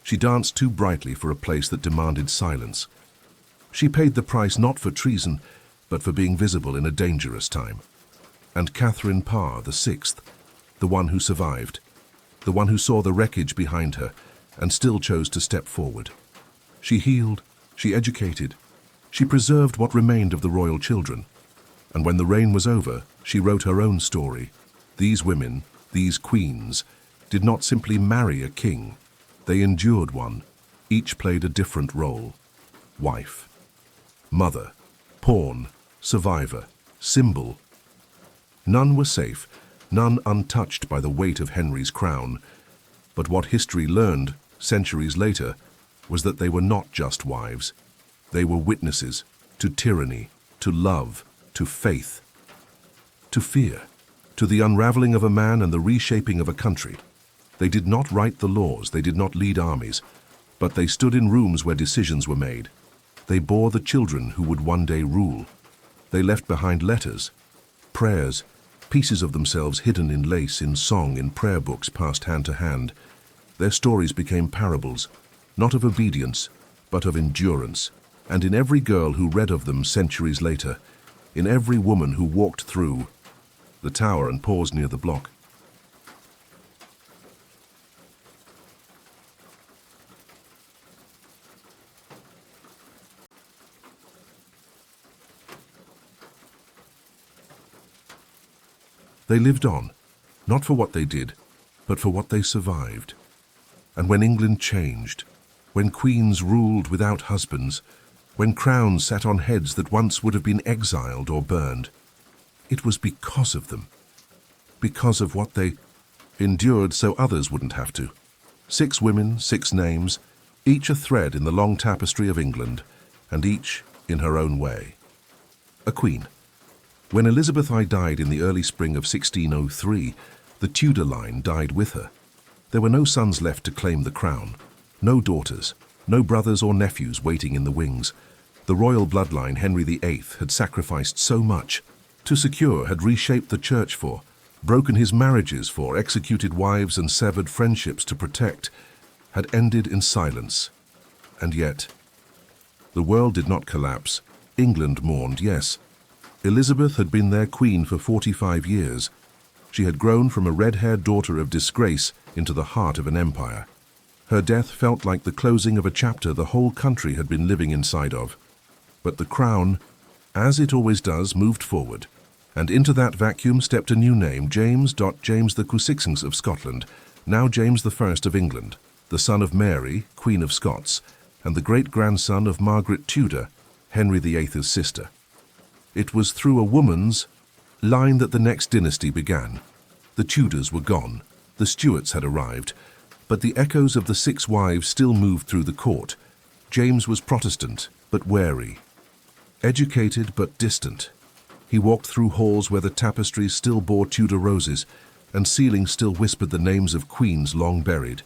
She danced too brightly for a place that demanded silence. She paid the price not for treason, but for being visible in a dangerous time. And Catherine Parr, the 6th, the one who survived, the one who saw the wreckage behind her and still chose to step forward. She healed, she educated, she preserved what remained of the royal children. And when the reign was over, she wrote her own story. These women, these queens, did not simply marry a king. They endured one. Each played a different role. Wife, mother, pawn, survivor, symbol. None were safe, none untouched by the weight of Henry's crown. But what history learned, centuries later, was that they were not just wives. They were witnesses to tyranny, to love, to faith, to fear, to the unraveling of a man and the reshaping of a country. They did not write the laws, they did not lead armies, but they stood in rooms where decisions were made. They bore the children who would one day rule. They left behind letters, prayers, pieces of themselves hidden in lace, in song, in prayer books passed hand to hand. Their stories became parables, not of obedience, but of endurance. And in every girl who read of them centuries later, in every woman who walked through the tower and paused near the block, they lived on, not for what they did, but for what they survived. And when England changed, when queens ruled without husbands, when crowns sat on heads that once would have been exiled or burned, it was because of them, because of what they endured so others wouldn't have to. 6 women, 6 names, each a thread in the long tapestry of England, and each in her own way. A queen. When Elizabeth I died in the early spring of 1603, the Tudor line died with her. There were no sons left to claim the crown, no daughters, no brothers or nephews waiting in the wings. The royal bloodline Henry VIII had sacrificed so much to secure, had reshaped the church for, broken his marriages for, executed wives and severed friendships to protect, had ended in silence. And yet, the world did not collapse. England mourned, yes. Elizabeth had been their queen for 45 years. She had grown from a red-haired daughter of disgrace into the heart of an empire. Her death felt like the closing of a chapter the whole country had been living inside of. But the crown, as it always does, moved forward, and into that vacuum stepped a new name, James the Cruikshank of Scotland, now James I of England, the son of Mary, Queen of Scots, and the great-grandson of Margaret Tudor, Henry VIII's sister. It was through a woman's line that the next dynasty began. The Tudors were gone, the Stuarts had arrived, but the echoes of the 6 wives still moved through the court. James was Protestant, but wary, educated but distant. He walked through halls where the tapestries still bore Tudor roses, and ceilings still whispered the names of queens long buried.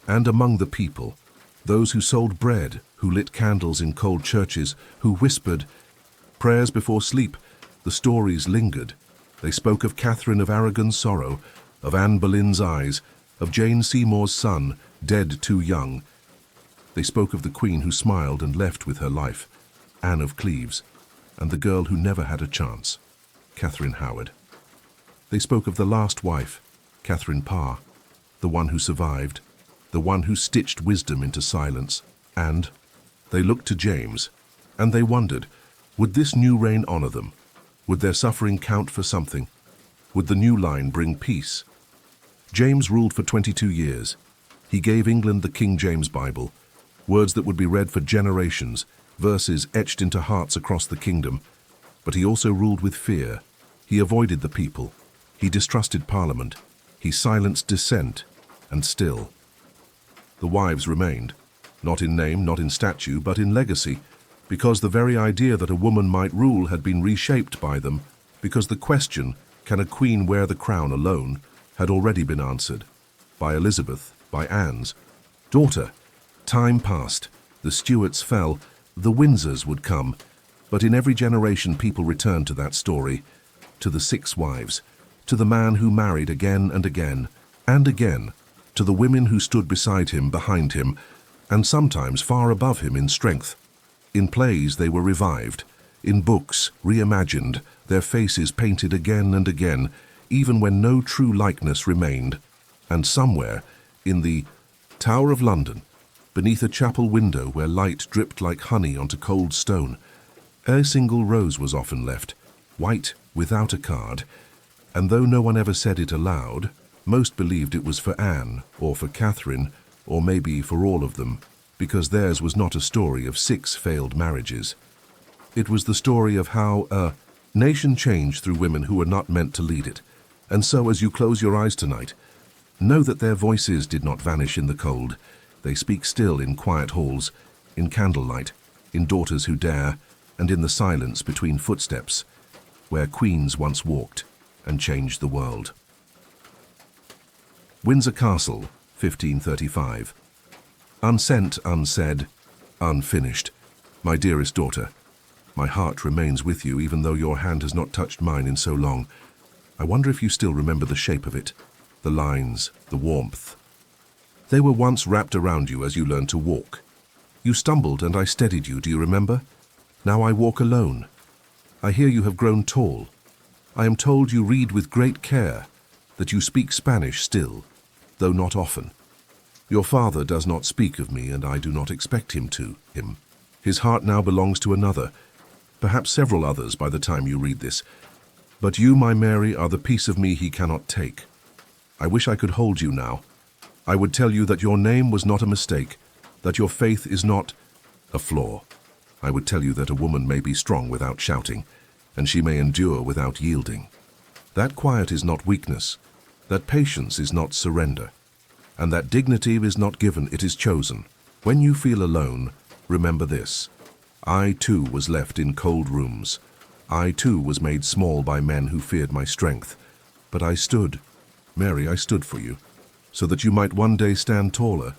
And among the people, those who sold bread, who lit candles in cold churches, who whispered prayers before sleep, the stories lingered. They spoke of Catherine of Aragon's sorrow, of Anne Boleyn's eyes, of Jane Seymour's son, dead too young. They spoke of the queen who smiled and left with her life, Anne of Cleves, and the girl who never had a chance, Catherine Howard. They spoke of the last wife, Catherine Parr, the one who survived, the one who stitched wisdom into silence. And they looked to James, and they wondered, would this new reign honor them? Would their suffering count for something? Would the new line bring peace? James ruled for 22 years. He gave England the King James Bible, words that would be read for generations, verses etched into hearts across the kingdom. But he also ruled with fear. He avoided the people. He distrusted Parliament. He silenced dissent. And still, the wives remained, not in name, not in statue, but in legacy, because the very idea that a woman might rule had been reshaped by them, because the question, can a queen wear the crown alone, had already been answered by Elizabeth, by Anne's daughter. Time passed, the Stuarts fell, the Windsors would come, but in every generation people returned to that story, to the 6 wives, to the man who married again and again, and again, to the women who stood beside him, behind him, and sometimes far above him in strength. In plays they were revived, in books reimagined, their faces painted again and again, even when no true likeness remained. And somewhere, in the Tower of London, beneath a chapel window where light dripped like honey onto cold stone, a single rose was often left, white, without a card, and though no one ever said it aloud, most believed it was for Anne, or for Catherine, or maybe for all of them, because theirs was not a story of 6 failed marriages. It was the story of how a nation changed through women who were not meant to lead it. And so as you close your eyes tonight, know that their voices did not vanish in the cold. They speak still in quiet halls, in candlelight, in Daughters Who Dare, and in the silence between footsteps, where queens once walked and changed the world. Windsor Castle, 1535. Unsent, unsaid, unfinished. My dearest daughter, my heart remains with you even though your hand has not touched mine in so long. I wonder if you still remember the shape of it, the lines, the warmth. They were once wrapped around you as you learned to walk. You stumbled and I steadied you, do you remember? Now I walk alone. I hear you have grown tall. I am told you read with great care, that you speak Spanish still, though not often. Your father does not speak of me, and I do not expect him to. His heart now belongs to another, perhaps several others by the time you read this. But you, my Mary, are the piece of me he cannot take. I wish I could hold you now. I would tell you that your name was not a mistake, that your faith is not a flaw. I would tell you that a woman may be strong without shouting, and she may endure without yielding. That quiet is not weakness, that patience is not surrender, and that dignity is not given, it is chosen. When you feel alone, remember this. I too was left in cold rooms. I too was made small by men who feared my strength. But I stood, Mary, I stood for you, so that you might one day stand taller.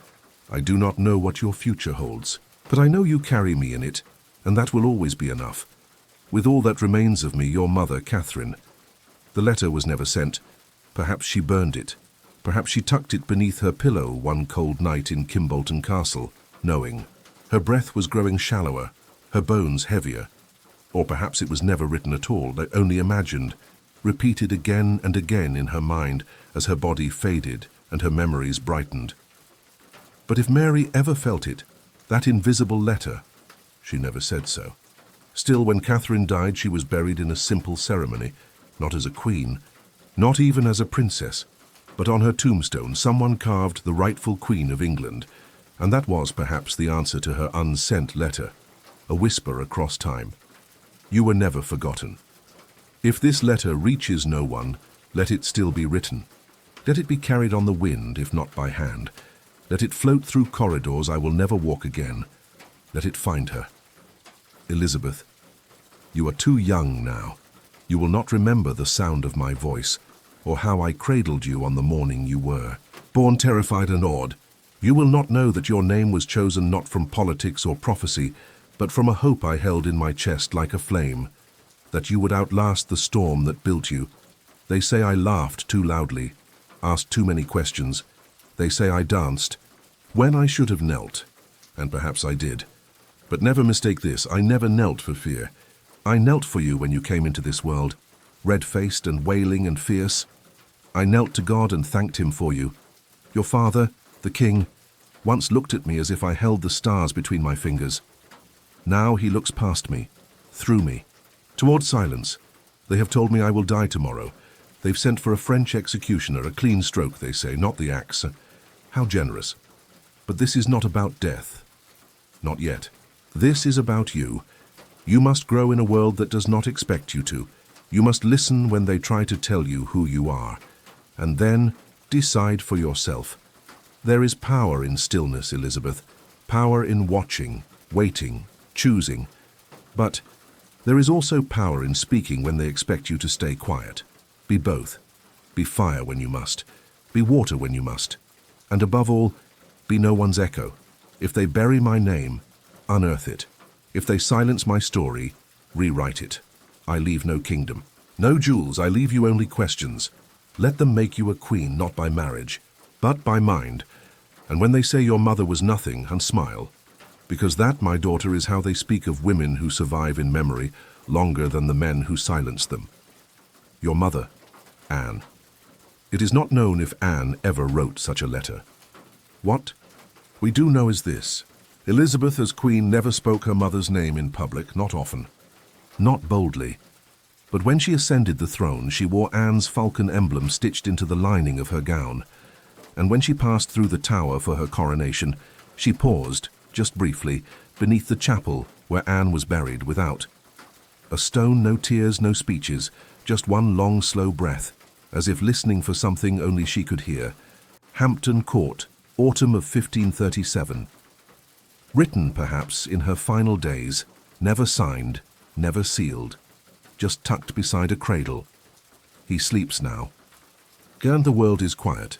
I do not know what your future holds, but I know you carry me in it, and that will always be enough. With all that remains of me, your mother, Catherine. The letter was never sent. Perhaps she burned it. Perhaps she tucked it beneath her pillow one cold night in Kimbolton Castle, knowing. Her breath was growing shallower, her bones heavier. Or perhaps it was never written at all, only imagined, repeated again and again in her mind as her body faded and her memories brightened. But if Mary ever felt it, that invisible letter, she never said so. Still, when Catherine died, she was buried in a simple ceremony, not as a queen, not even as a princess, but on her tombstone someone carved the rightful Queen of England, and that was perhaps the answer to her unsent letter, a whisper across time. You were never forgotten. If this letter reaches no one, let it still be written. Let it be carried on the wind, if not by hand. Let it float through corridors I will never walk again. Let it find her. Elizabeth, you are too young now. You will not remember the sound of my voice, or how I cradled you on the morning you were. Born terrified and awed, you will not know that your name was chosen not from politics or prophecy, but from a hope I held in my chest like a flame, that you would outlast the storm that built you. They say I laughed too loudly, asked too many questions. They say I danced, when I should have knelt, and perhaps I did. But never mistake this, I never knelt for fear. I knelt for you when you came into this world, red-faced and wailing and fierce. I knelt to God and thanked him for you. Your father, the king, once looked at me as if I held the stars between my fingers. Now he looks past me, through me, toward silence. They have told me I will die tomorrow. They've sent for a French executioner, a clean stroke, they say, not the axe. How generous. But this is not about death. Not yet. This is about you. You must grow in a world that does not expect you to. You must listen when they try to tell you who you are. And then decide for yourself. There is power in stillness, Elizabeth. Power in watching, waiting, choosing. But there is also power in speaking when they expect you to stay quiet. Be both. Be fire when you must. Be water when you must. And above all, be no one's echo. If they bury my name, unearth it. If they silence my story, rewrite it. I leave no kingdom. No jewels, I leave you only questions. Let them make you a queen, not by marriage, but by mind. And when they say your mother was nothing, and smile. Because that, my daughter, is how they speak of women who survive in memory longer than the men who silence them. Your mother, Anne. It is not known if Anne ever wrote such a letter. What we do know is this. Elizabeth as queen never spoke her mother's name in public, not often, not boldly. But when she ascended the throne, she wore Anne's falcon emblem stitched into the lining of her gown. And when she passed through the tower for her coronation, she paused, just briefly, beneath the chapel where Anne was buried without. A stone, no tears, no speeches, just one long, slow breath, as if listening for something only she could hear. Hampton Court, autumn of 1537. Written, perhaps, in her final days, never signed, never sealed, just tucked beside a cradle. He sleeps now. And the world is quiet.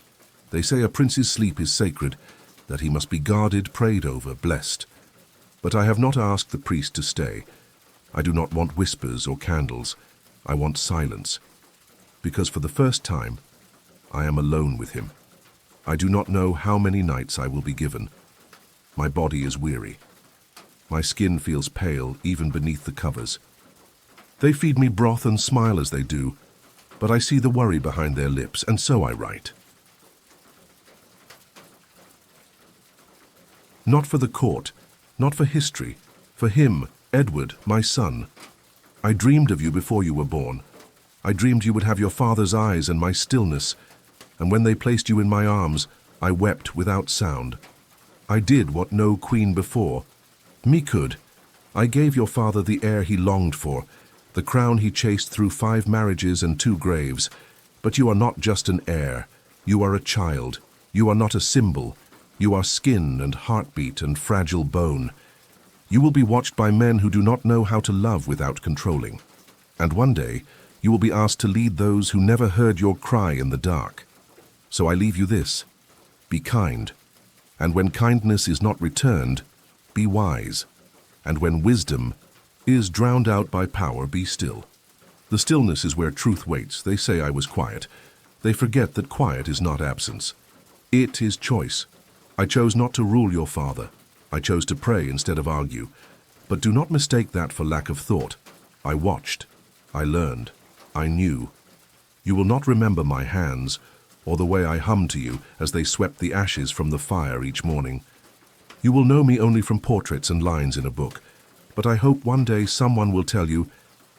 They say a prince's sleep is sacred, that he must be guarded, prayed over, blessed. But I have not asked the priest to stay. I do not want whispers or candles. I want silence. Because for the first time, I am alone with him. I do not know how many nights I will be given. My body is weary. My skin feels pale even beneath the covers. They feed me broth and smile as they do, but I see the worry behind their lips, and so I write. Not for the court, not for history, for him, Edward, my son. I dreamed of you before you were born. I dreamed you would have your father's eyes and my stillness, and when they placed you in my arms, I wept without sound. I did what no queen before me could. I gave your father the heir he longed for, the crown he chased through 5 marriages and 2 graves. But you are not just an heir. You are a child. You are not a symbol. You are skin and heartbeat and fragile bone. You will be watched by men who do not know how to love without controlling. And one day, you will be asked to lead those who never heard your cry in the dark. So I leave you this. Be kind. And when kindness is not returned, be wise. And when wisdom is drowned out by power, be still. The stillness is where truth waits. They say I was quiet. They forget that quiet is not absence. It is choice. I chose not to rule your father. I chose to pray instead of argue. But do not mistake that for lack of thought. I watched. I learned. I knew. You will not remember my hands, or the way I hummed to you as they swept the ashes from the fire each morning. You will know me only from portraits and lines in a book, but I hope one day someone will tell you,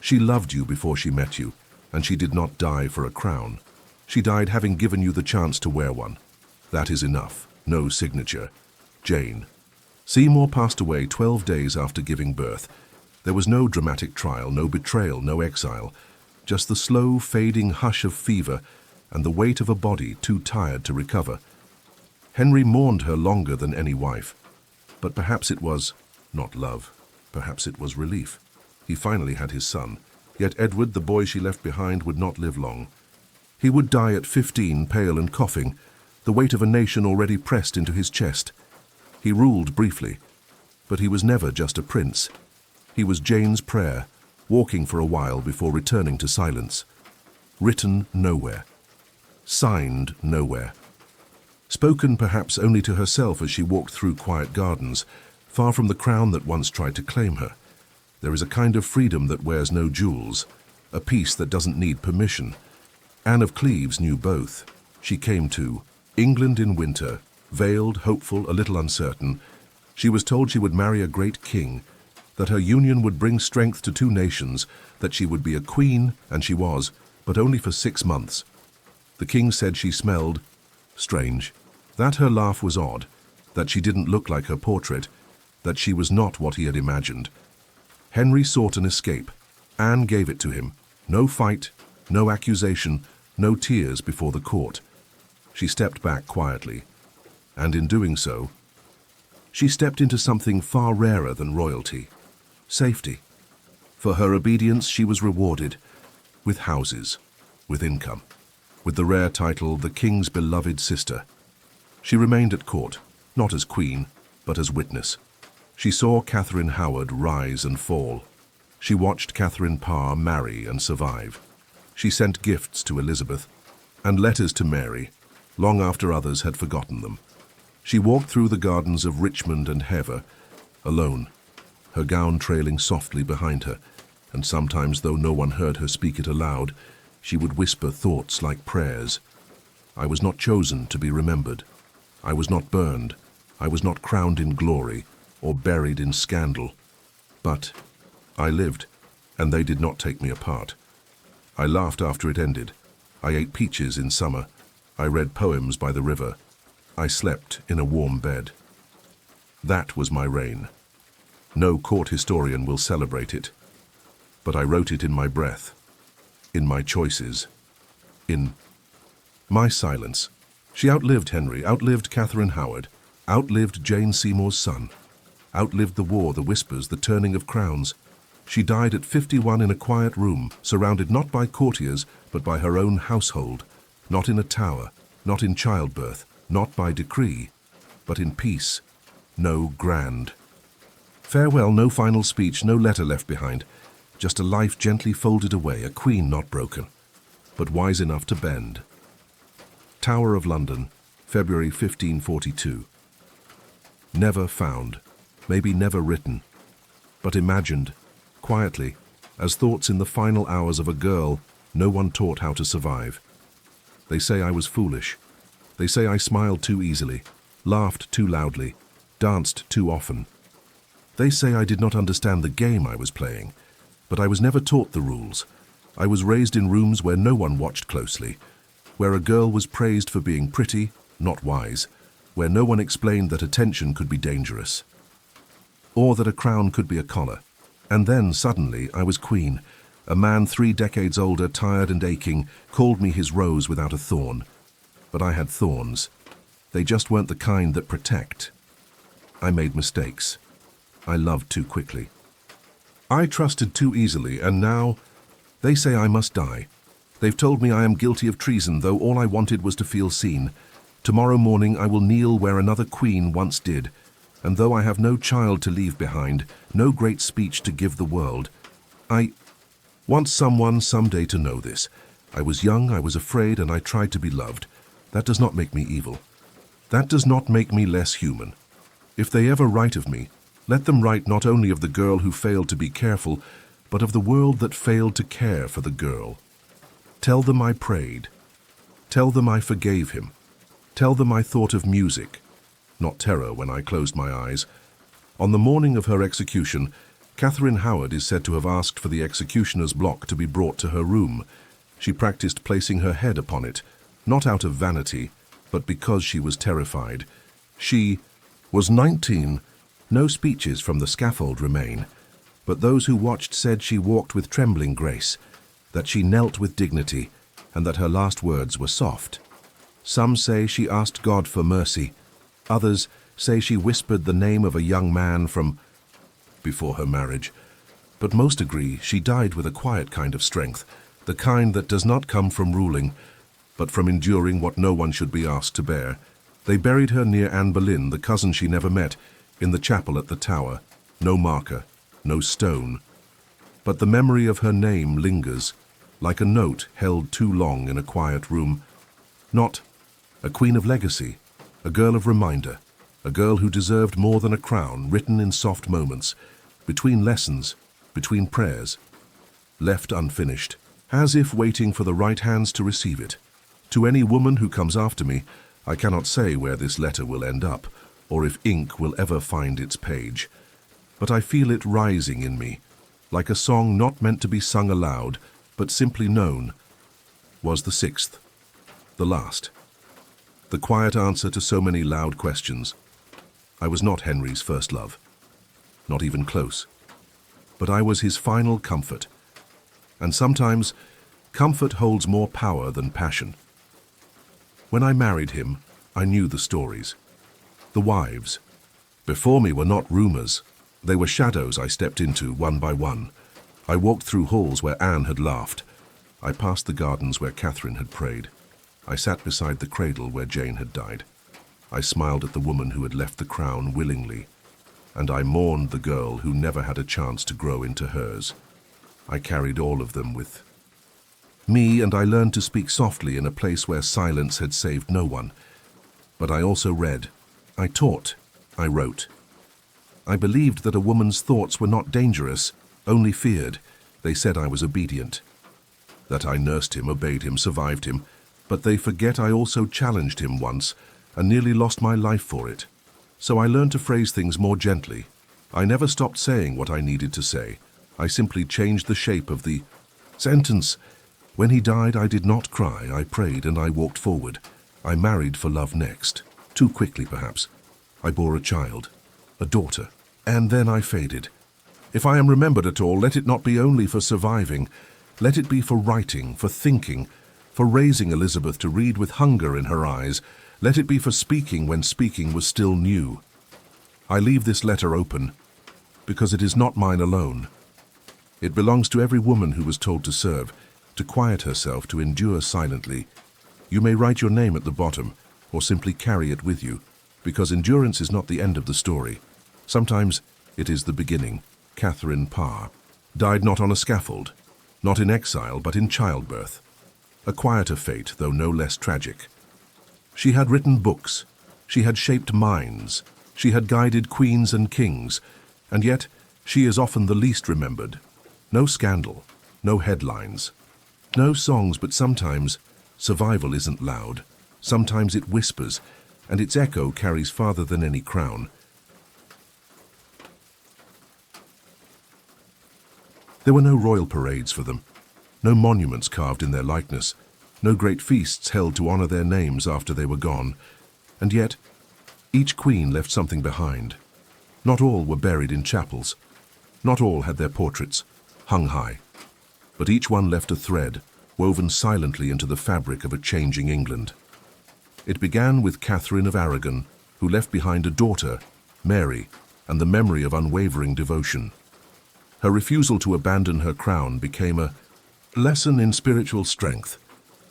she loved you before she met you, and she did not die for a crown. She died having given you the chance to wear one. That is enough. No signature. Jane. Seymour passed away 12 days after giving birth. There was no dramatic trial, no betrayal, no exile, just the slow, fading hush of fever and the weight of a body too tired to recover. Henry mourned her longer than any wife. But perhaps it was not love. Perhaps it was relief. He finally had his son. Yet Edward, the boy she left behind, would not live long. He would die at 15, pale and coughing, the weight of a nation already pressed into his chest. He ruled briefly, but he was never just a prince. He was Jane's prayer, walking for a while before returning to silence. Written nowhere. Signed nowhere. Spoken perhaps only to herself as she walked through quiet gardens, far from the crown that once tried to claim her. There is a kind of freedom that wears no jewels, a peace that doesn't need permission. Anne of Cleves knew both. She came to England in winter, veiled, hopeful, a little uncertain. She was told she would marry a great king, that her union would bring strength to 2 nations, that she would be a queen, and she was, but only for 6 months. The king said she smelled strange, that her laugh was odd, that she didn't look like her portrait, that she was not what he had imagined. Henry sought an escape. Anne gave it to him. No fight, no accusation, no tears before the court. She stepped back quietly, and in doing so, she stepped into something far rarer than royalty, safety. For her obedience she was rewarded with houses, with income, with the rare title, the king's beloved sister. She remained at court, not as queen, but as witness. She saw Catherine Howard rise and fall. She watched Catherine Parr marry and survive. She sent gifts to Elizabeth and letters to Mary, long after others had forgotten them. She walked through the gardens of Richmond and Hever, alone, her gown trailing softly behind her, and sometimes, though no one heard her speak it aloud, she would whisper thoughts like prayers. I was not chosen to be remembered. I was not burned. I was not crowned in glory or buried in scandal. But I lived, and they did not take me apart. I laughed after it ended. I ate peaches in summer. I read poems by the river. I slept in a warm bed. That was my reign. No court historian will celebrate it. But I wrote it in my breath, in my choices, in my silence. She outlived Henry, outlived Catherine Howard, outlived Jane Seymour's son, outlived the war, the whispers, the turning of crowns. She died at 51 in a quiet room, surrounded not by courtiers, but by her own household, not in a tower, not in childbirth, not by decree, but in peace, no grand. Farewell, no final speech, no letter left behind, just a life gently folded away, a queen not broken, but wise enough to bend. Tower of London, February 1542. Never found, maybe never written, but imagined, quietly, as thoughts in the final hours of a girl no one taught how to survive. They say I was foolish. They say I smiled too easily, laughed too loudly, danced too often. They say I did not understand the game I was playing, but I was never taught the rules. I was raised in rooms where no one watched closely, where a girl was praised for being pretty, not wise, where no one explained that attention could be dangerous, or that a crown could be a collar. And then, suddenly, I was queen. A man 3 decades older, tired and aching, called me his rose without a thorn. But I had thorns. They just weren't the kind that protect. I made mistakes. I loved too quickly. I trusted too easily, and now they say I must die. They've told me I am guilty of treason, though all I wanted was to feel seen. Tomorrow morning I will kneel where another queen once did, and though I have no child to leave behind, no great speech to give the world, I want someone someday to know this. I was young, I was afraid, and I tried to be loved. That does not make me evil. That does not make me less human. If they ever write of me, let them write not only of the girl who failed to be careful, but of the world that failed to care for the girl. Tell them I prayed. Tell them I forgave him. Tell them I thought of music, not terror, when I closed my eyes. On the morning of her execution, Catherine Howard is said to have asked for the executioner's block to be brought to her room. She practiced placing her head upon it, not out of vanity, but because she was terrified. She was 19. No speeches from the scaffold remain, but those who watched said she walked with trembling grace, that she knelt with dignity, and that her last words were soft. Some say she asked God for mercy. Others say she whispered the name of a young man from before her marriage. But most agree she died with a quiet kind of strength, the kind that does not come from ruling, but from enduring what no one should be asked to bear. They buried her near Anne Boleyn, the cousin she never met, in the chapel at the Tower. No marker, no stone. But the memory of her name lingers, like a note held too long in a quiet room. Not a queen of legacy, a girl of reminder, a girl who deserved more than a crown, written in soft moments, between lessons, between prayers, left unfinished, as if waiting for the right hands to receive it. To any woman who comes after me, I cannot say where this letter will end up, or if ink will ever find its page. But I feel it rising in me, like a song not meant to be sung aloud, but simply known. Was the 6th, the last. The quiet answer to so many loud questions. I was not Henry's first love, not even close, but I was his final comfort. And sometimes, comfort holds more power than passion. When I married him, I knew the stories. The wives. Before me were not rumors. They were shadows I stepped into one by one. I walked through halls where Anne had laughed. I passed the gardens where Catherine had prayed. I sat beside the cradle where Jane had died. I smiled at the woman who had left the crown willingly, and I mourned the girl who never had a chance to grow into hers. I carried all of them with me, and I learned to speak softly in a place where silence had saved no one. But I also read, I taught, I wrote. I believed that a woman's thoughts were not dangerous, only feared. They said I was obedient, that I nursed him, obeyed him, survived him. But they forget I also challenged him once and nearly lost my life for it. So I learned to phrase things more gently. I never stopped saying what I needed to say. I simply changed the shape of the sentence. When he died, I did not cry, I prayed and I walked forward. I married for love next. Too quickly, perhaps. I bore a child, a daughter, and then I faded. If I am remembered at all, let it not be only for surviving. Let it be for writing, for thinking, for raising Elizabeth to read with hunger in her eyes. Let it be for speaking when speaking was still new. I leave this letter open, because it is not mine alone. It belongs to every woman who was told to serve, to quiet herself, to endure silently. You may write your name at the bottom, or simply carry it with you, because endurance is not the end of the story. Sometimes it is the beginning. Catherine Parr died not on a scaffold, not in exile, but in childbirth. A quieter fate, though no less tragic. She had written books, she had shaped minds, she had guided queens and kings, and yet she is often the least remembered. No scandal, no headlines, no songs, but sometimes survival isn't loud. Sometimes it whispers, and its echo carries farther than any crown. There were no royal parades for them, no monuments carved in their likeness, no great feasts held to honor their names after they were gone. And yet, each queen left something behind. Not all were buried in chapels. Not all had their portraits hung high. But each one left a thread, woven silently into the fabric of a changing England. It began with Catherine of Aragon, who left behind a daughter, Mary, and the memory of unwavering devotion. Her refusal to abandon her crown became a lesson in spiritual strength.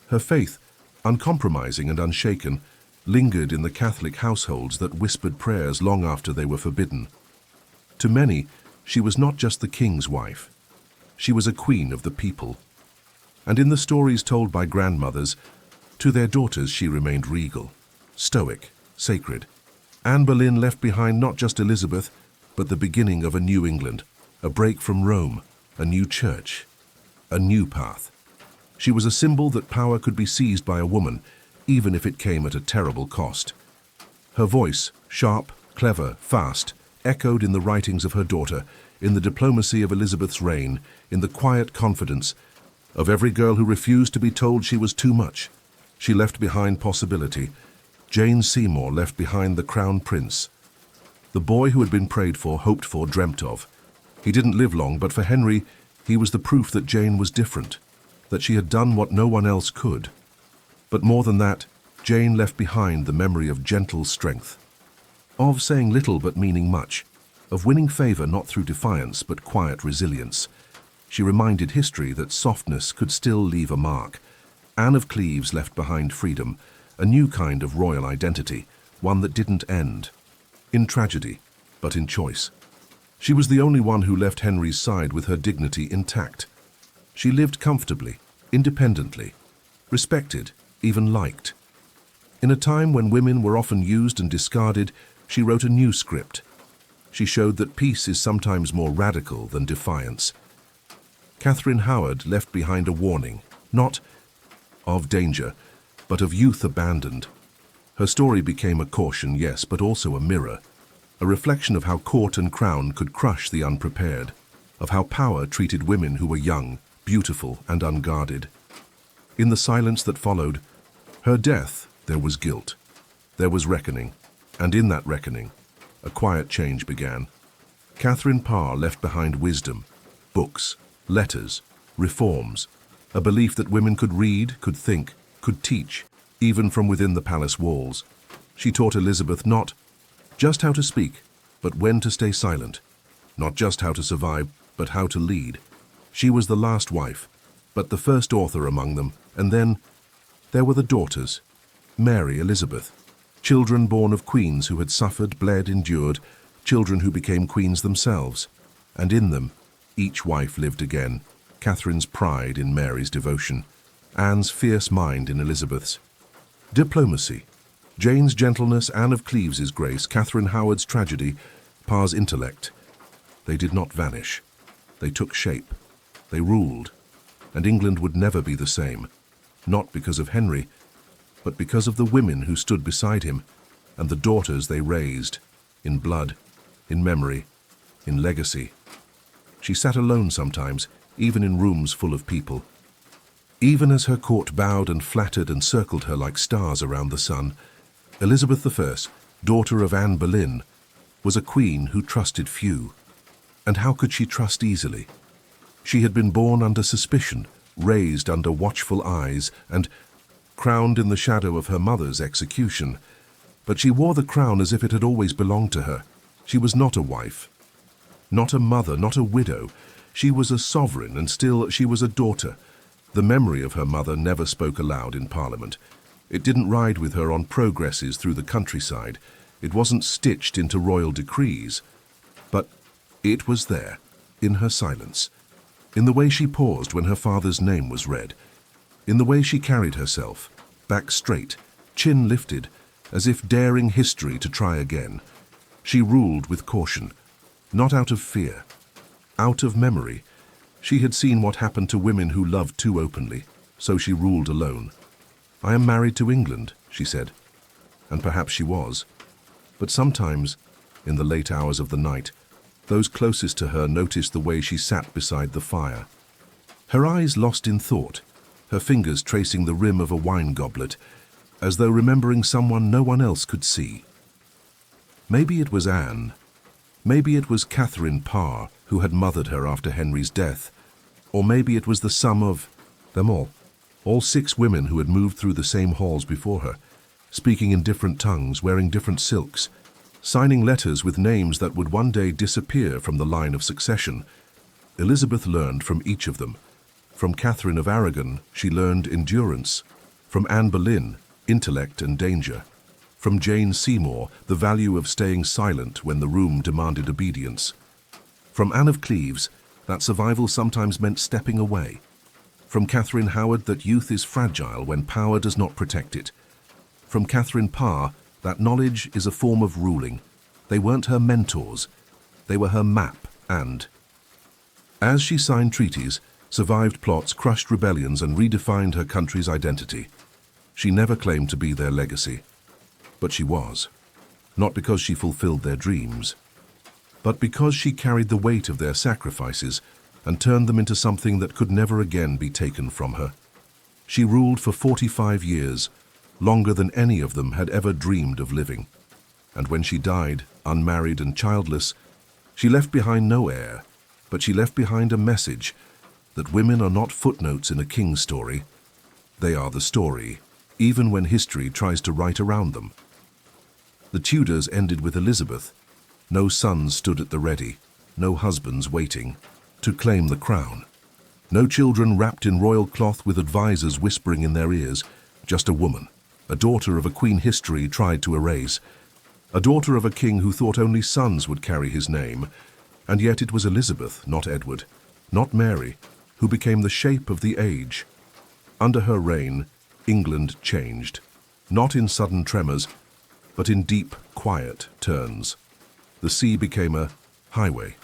Her faith, uncompromising and unshaken, lingered in the Catholic households that whispered prayers long after they were forbidden. To many, she was not just the king's wife. She was a queen of the people. And in the stories told by grandmothers, to their daughters she remained regal, stoic, sacred. Anne Boleyn left behind not just Elizabeth, but the beginning of a new England, a break from Rome, a new church, a new path. She was a symbol that power could be seized by a woman, even if it came at a terrible cost. Her voice, sharp, clever, fast, echoed in the writings of her daughter, in the diplomacy of Elizabeth's reign, in the quiet confidence of every girl who refused to be told she was too much. She left behind possibility. Jane Seymour left behind the crown prince, the boy who had been prayed for, hoped for, dreamt of. He didn't live long, but for Henry, he was the proof that Jane was different, that she had done what no one else could. But more than that, Jane left behind the memory of gentle strength, of saying little but meaning much, of winning favor not through defiance but quiet resilience. She reminded history that softness could still leave a mark. Anne of Cleves left behind freedom, a new kind of royal identity, one that didn't end in tragedy, but in choice. She was the only one who left Henry's side with her dignity intact. She lived comfortably, independently, respected, even liked. In a time when women were often used and discarded, she wrote a new script. She showed that peace is sometimes more radical than defiance. Catherine Howard left behind a warning, not of danger, but of youth abandoned. Her story became a caution, yes, but also a mirror, a reflection of how court and crown could crush the unprepared, of how power treated women who were young, beautiful, and unguarded. In the silence that followed her death, there was guilt, there was reckoning, and in that reckoning, a quiet change began. Catherine Parr left behind wisdom, books, letters, reforms, a belief that women could read, could think, could teach, even from within the palace walls. She taught Elizabeth not just how to speak, but when to stay silent, not just how to survive, but how to lead. She was the last wife, but the first author among them, and then there were the daughters, Mary, Elizabeth, children born of queens who had suffered, bled, endured, children who became queens themselves, and in them, each wife lived again, Catherine's pride in Mary's devotion, Anne's fierce mind in Elizabeth's. Diplomacy, Jane's gentleness, Anne of Cleves's grace, Catherine Howard's tragedy, Parr's intellect. They did not vanish. They took shape. They ruled. And England would never be the same, not because of Henry, but because of the women who stood beside him and the daughters they raised, in blood, in memory, in legacy. She sat alone sometimes, even in rooms full of people. Even as her court bowed and flattered and circled her like stars around the sun, Elizabeth I, daughter of Anne Boleyn, was a queen who trusted few. And how could she trust easily? She had been born under suspicion, raised under watchful eyes, and crowned in the shadow of her mother's execution. But she wore the crown as if it had always belonged to her. She was not a wife, not a mother, not a widow. She was a sovereign, and still she was a daughter. The memory of her mother never spoke aloud in Parliament. It didn't ride with her on progresses through the countryside. It wasn't stitched into royal decrees. But it was there, in her silence, in the way she paused when her father's name was read, in the way she carried herself, back straight, chin lifted, as if daring history to try again. She ruled with caution, not out of fear, out of memory. She had seen what happened to women who loved too openly, so she ruled alone. "I am married to England," she said. And perhaps she was. But sometimes, in the late hours of the night, those closest to her noticed the way she sat beside the fire. Her eyes lost in thought, her fingers tracing the rim of a wine goblet, as though remembering someone no one else could see. Maybe it was Anne. Maybe it was Catherine Parr, who had mothered her after Henry's death. Or maybe it was the sum of them all 6 women who had moved through the same halls before her, speaking in different tongues, wearing different silks, signing letters with names that would one day disappear from the line of succession. Elizabeth learned from each of them. From Catherine of Aragon, she learned endurance. From Anne Boleyn, intellect and danger. From Jane Seymour, the value of staying silent when the room demanded obedience. From Anne of Cleves, that survival sometimes meant stepping away. From Catherine Howard, that youth is fragile when power does not protect it. From Catherine Parr, that knowledge is a form of ruling. They weren't her mentors. They were her map, and as she signed treaties, survived plots, crushed rebellions, and redefined her country's identity, she never claimed to be their legacy. But she was. Not because she fulfilled their dreams, but because she carried the weight of their sacrifices and turned them into something that could never again be taken from her. She ruled for 45 years, longer than any of them had ever dreamed of living. And when she died, unmarried and childless, she left behind no heir, but she left behind a message that women are not footnotes in a king's story. They are the story, even when history tries to write around them. The Tudors ended with Elizabeth. No sons stood at the ready, no husbands waiting to claim the crown. No children wrapped in royal cloth with advisors whispering in their ears, just a woman, a daughter of a queen history tried to erase, a daughter of a king who thought only sons would carry his name. And yet it was Elizabeth, not Edward, not Mary, who became the shape of the age. Under her reign, England changed, not in sudden tremors, but in deep, quiet turns. The sea became a highway.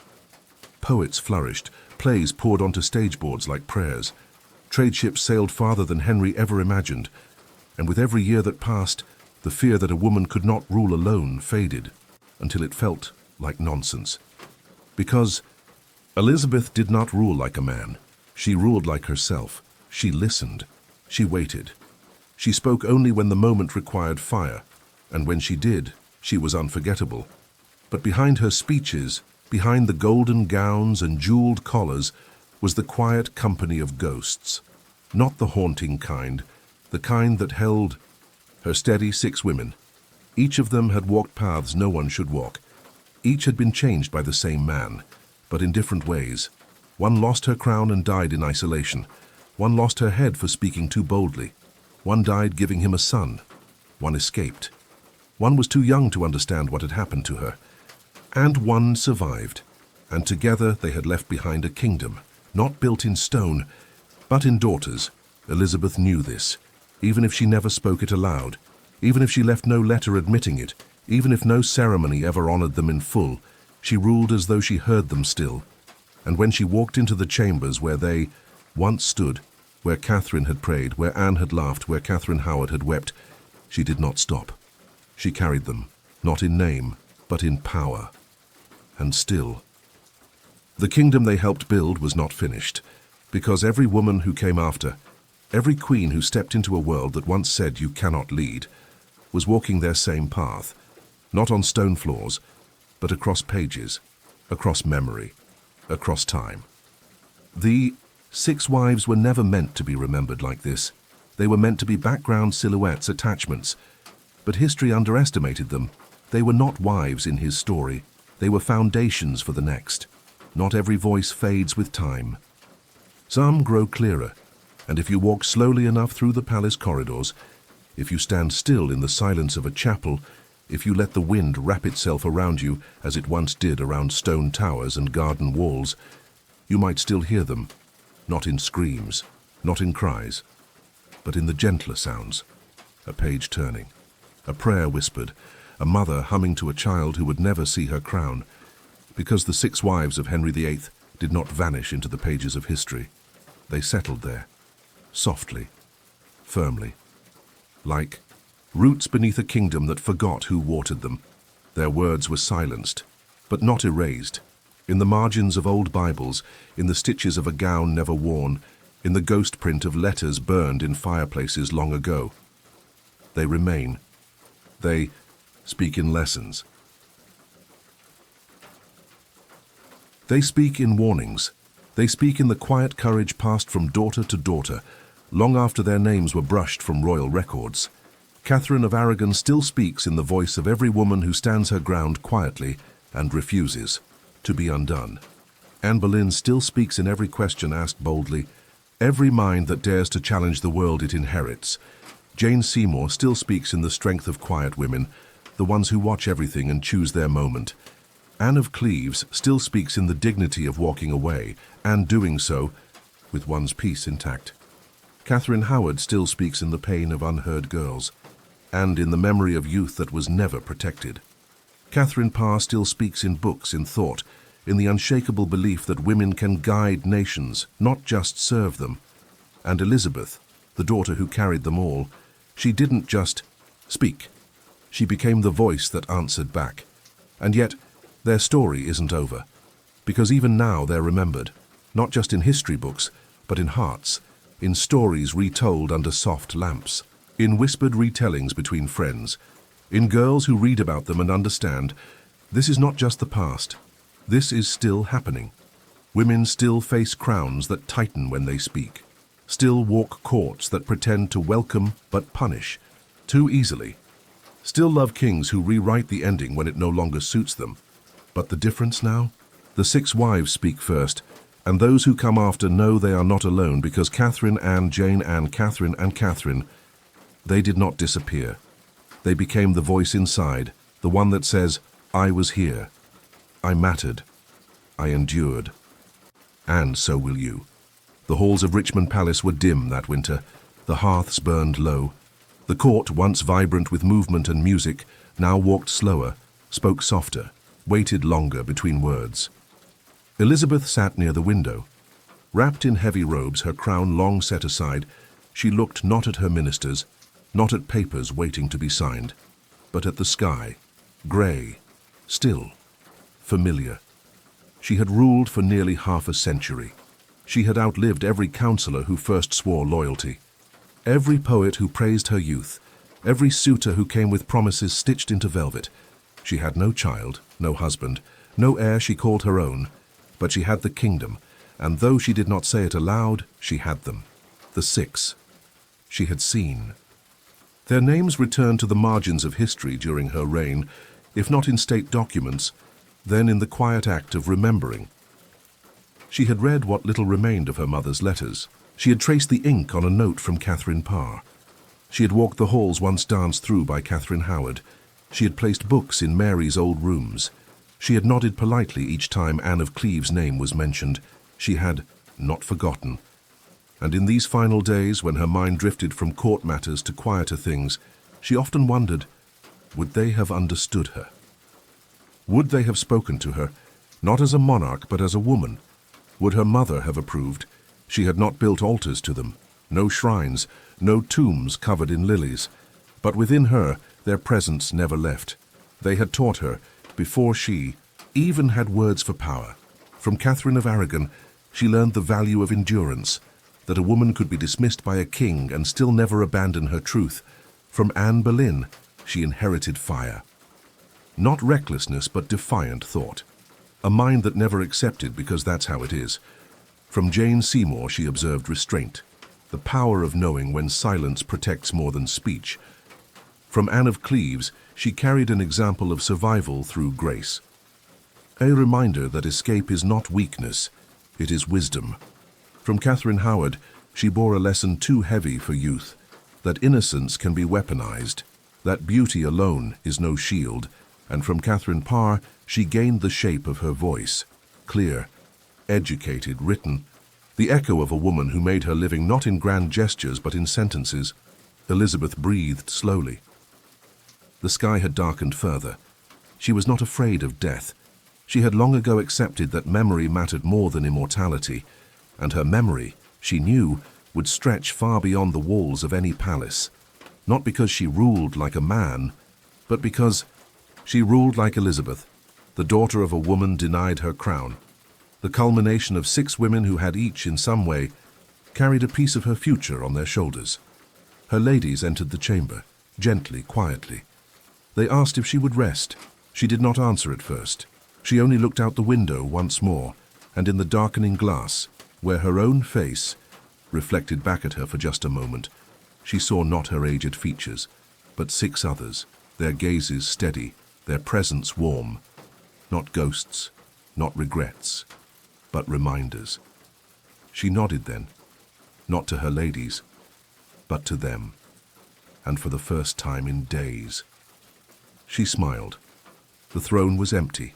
Poets flourished, plays poured onto stage boards like prayers. Trade ships sailed farther than Henry ever imagined, and with every year that passed, the fear that a woman could not rule alone faded, until it felt like nonsense. Because Elizabeth did not rule like a man. She ruled like herself. She listened. She waited. She spoke only when the moment required fire, and when she did, she was unforgettable. But behind her speeches, behind the golden gowns and jeweled collars, was the quiet company of ghosts. Not the haunting kind, the kind that held her steady 6 women. Each of them had walked paths no one should walk. Each had been changed by the same man, but in different ways. One lost her crown and died in isolation. One lost her head for speaking too boldly. One died giving him a son. One escaped. One was too young to understand what had happened to her. And one survived. And together they had left behind a kingdom, not built in stone, but in daughters. Elizabeth knew this, even if she never spoke it aloud, even if she left no letter admitting it, even if no ceremony ever honored them in full. She ruled as though she heard them still. And when she walked into the chambers where they once stood, where Catherine had prayed, where Anne had laughed, where Catherine Howard had wept, she did not stop. She carried them, not in name, but in power. And still, the kingdom they helped build was not finished, because every woman who came after, Every queen who stepped into a world that once said you cannot lead was walking their same path, not on stone floors, but across pages, across memory, across time. The Six Wives were never meant to be remembered like this. They were meant to be background silhouettes, attachments. But history underestimated them. They were not wives in his story. They were foundations for the next. Not every voice fades with time. Some grow clearer, and if you walk slowly enough through the palace corridors, if you stand still in the silence of a chapel, if you let the wind wrap itself around you as it once did around stone towers and garden walls, you might still hear them, not in screams, not in cries, but in the gentler sounds. A page turning, a prayer whispered, a mother humming to a child who would never see her crown, because the Six Wives of Henry VIII did not vanish into the pages of history. They settled there, softly, firmly, like roots beneath a kingdom that forgot who watered them. Their words were silenced, but not erased. In the margins of old Bibles, in the stitches of a gown never worn, in the ghost print of letters burned in fireplaces long ago. They remain. They speak in lessons. They speak in warnings. They speak in the quiet courage passed from daughter to daughter, long after their names were brushed from royal records. Catherine of Aragon still speaks in the voice of every woman who stands her ground quietly and refuses to be undone. Anne Boleyn still speaks in every question asked boldly, every mind that dares to challenge the world it inherits. Jane Seymour still speaks in the strength of quiet women, the ones who watch everything and choose their moment. Anne of Cleves still speaks in the dignity of walking away, and doing so with one's peace intact. Catherine Howard still speaks in the pain of unheard girls, and in the memory of youth that was never protected. Catherine Parr still speaks in books, in thought, in the unshakable belief that women can guide nations, not just serve them. And Elizabeth, the daughter who carried them all, she didn't just speak. She became the voice that answered back. And yet, their story isn't over, because even now they're remembered, not just in history books, but in hearts, in stories retold under soft lamps, in whispered retellings between friends, in girls who read about them and understand, this is not just the past, this is still happening. Women still face crowns that tighten when they speak, still walk courts that pretend to welcome but punish too easily, still love kings who rewrite the ending when it no longer suits them. But the difference now? The Six Wives speak first, and those who come after know they are not alone, because Catherine, Anne, Jane, Anne, Catherine, and Catherine, they did not disappear. They became the voice inside, the one that says, I was here. I mattered. I endured. And so will you. The halls of Richmond Palace were dim that winter. The hearths burned low. The court, once vibrant with movement and music, now walked slower, spoke softer, waited longer between words. Elizabeth sat near the window. Wrapped in heavy robes, her crown long set aside, she looked not at her ministers, not at papers waiting to be signed, but at the sky, grey, still, familiar. She had ruled for nearly half a century. She had outlived every counselor who first swore loyalty, every poet who praised her youth, every suitor who came with promises stitched into velvet. She had no child, no husband, no heir she called her own, but she had the kingdom, and though she did not say it aloud, she had them. The six. She had seen. Their names returned to the margins of history during her reign, if not in state documents, then in the quiet act of remembering. She had read what little remained of her mother's letters. She had traced the ink on a note from Catherine Parr. She had walked the halls once danced through by Catherine Howard. She had placed books in Mary's old rooms. She had nodded politely each time Anne of Cleves' name was mentioned. She had not forgotten. And in these final days, when her mind drifted from court matters to quieter things, she often wondered, would they have understood her? Would they have spoken to her, not as a monarch but as a woman? Would her mother have approved? She had not built altars to them, no shrines, no tombs covered in lilies. But within her, their presence never left. They had taught her, before she even had words for power. From Catherine of Aragon, she learned the value of endurance. that a woman could be dismissed by a king and still never abandon her truth. From Anne Boleyn, she inherited fire. Not recklessness, but defiant thought. A mind that never accepted because that's how it is. From Jane Seymour, she observed restraint, the power of knowing when silence protects more than speech. From Anne of Cleves, she carried an example of survival through grace. A reminder that escape is not weakness, it is wisdom. From Catherine Howard, she bore a lesson too heavy for youth, that innocence can be weaponized, that beauty alone is no shield, and from Catherine Parr, she gained the shape of her voice, clear, educated, written, the echo of a woman who made her living not in grand gestures but in sentences. Elizabeth breathed slowly. The sky had darkened further. She was not afraid of death. She had long ago accepted that memory mattered more than immortality, and her memory, she knew, would stretch far beyond the walls of any palace, not because she ruled like a man, but because she ruled like Elizabeth, the daughter of a woman denied her crown, the culmination of 6 women who had each, in some way, carried a piece of her future on their shoulders. Her ladies entered the chamber, gently, quietly. They asked if she would rest. She did not answer at first. She only looked out the window once more, and in the darkening glass, where her own face reflected back at her for just a moment, she saw not her aged features, but 6 others, their gazes steady, their presence warm. Not ghosts, not regrets, but reminders. She nodded then, not to her ladies, but to them, and for the first time in days. She smiled. The throne was empty.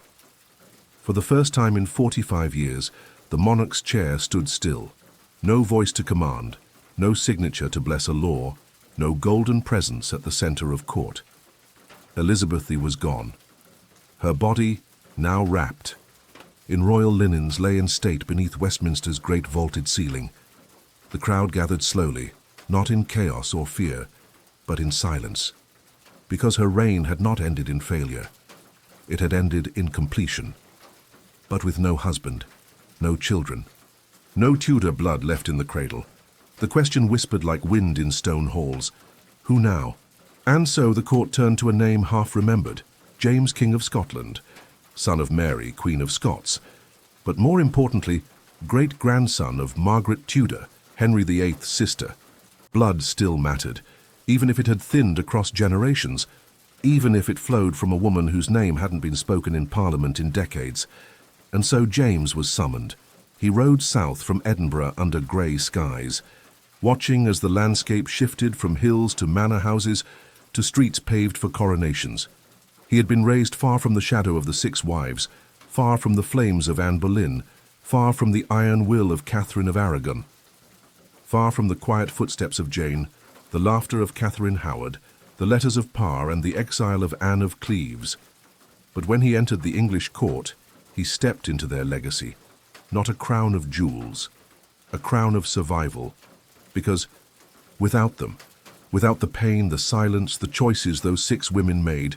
For the first time in 45 years, the monarch's chair stood still. No voice to command, no signature to bless a law, no golden presence at the center of court. Elizabeth was gone. Her body, now wrapped in royal linens, lay in state beneath Westminster's great vaulted ceiling. The crowd gathered slowly, not in chaos or fear, but in silence, because her reign had not ended in failure. It had ended in completion, but with no husband, no children, no Tudor blood left in the cradle. The question whispered like wind in stone halls. Who now? And so the court turned to a name half remembered, James, King of Scotland, son of Mary, Queen of Scots, but more importantly, great-grandson of Margaret Tudor, Henry VIII's sister. Blood still mattered, even if it had thinned across generations, even if it flowed from a woman whose name hadn't been spoken in Parliament in decades. And so James was summoned. He rode south from Edinburgh under grey skies, watching as the landscape shifted from hills to manor houses to streets paved for coronations. He had been raised far from the shadow of the 6 wives, far from the flames of Anne Boleyn, far from the iron will of Catherine of Aragon, far from the quiet footsteps of Jane, the laughter of Catherine Howard, the letters of Parr, and the exile of Anne of Cleves. But when he entered the English court, he stepped into their legacy, not a crown of jewels, a crown of survival, because without them, without the pain, the silence, the choices those 6 women made,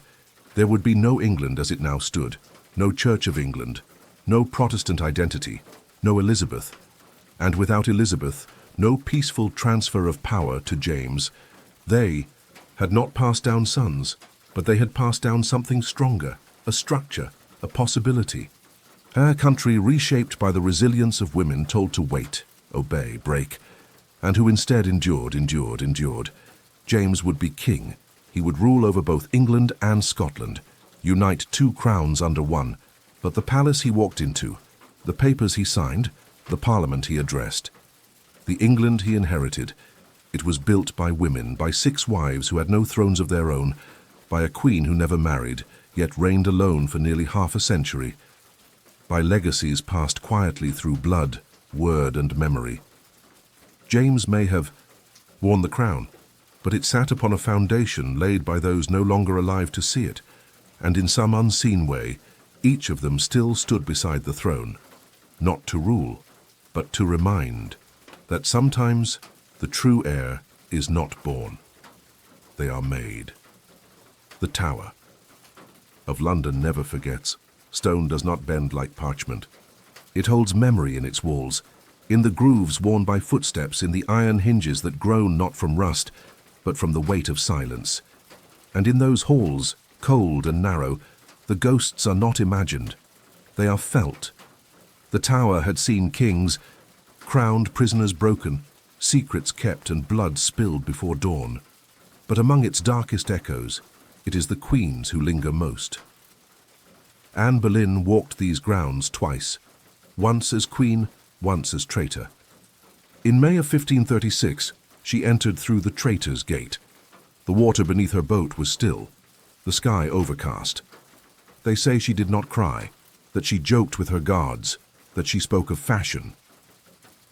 there would be no England as it now stood, no Church of England, no Protestant identity, no Elizabeth, and without Elizabeth, no peaceful transfer of power to James. They had not passed down sons, but they had passed down something stronger, a structure, a possibility. A country reshaped by the resilience of women told to wait, obey, break, and who instead endured. James would be king. He would rule over both England and Scotland, unite 2 crowns under one. But the palace he walked into, the papers he signed, the parliament he addressed, the England he inherited, it was built by women, by 6 wives who had no thrones of their own, by a queen who never married, yet reigned alone for nearly half a century, by legacies passed quietly through blood, word, and memory. James may have worn the crown, but it sat upon a foundation laid by those no longer alive to see it, and in some unseen way, each of them still stood beside the throne, not to rule, but to remind that sometimes the true heir is not born. They are made. The Tower of London never forgets. Stone does not bend like parchment. It holds memory in its walls, in the grooves worn by footsteps, in the iron hinges that groan not from rust, but from the weight of silence. And in those halls, cold and narrow, the ghosts are not imagined. They are felt. The tower had seen kings, crowned prisoners broken, secrets kept and blood spilled before dawn. But among its darkest echoes, it is the queens who linger most. Anne Boleyn walked these grounds twice, once as queen, once as traitor. In May of 1536, she entered through the Traitor's Gate. The water beneath her boat was still, the sky overcast. They say she did not cry, that she joked with her guards, that she spoke of fashion,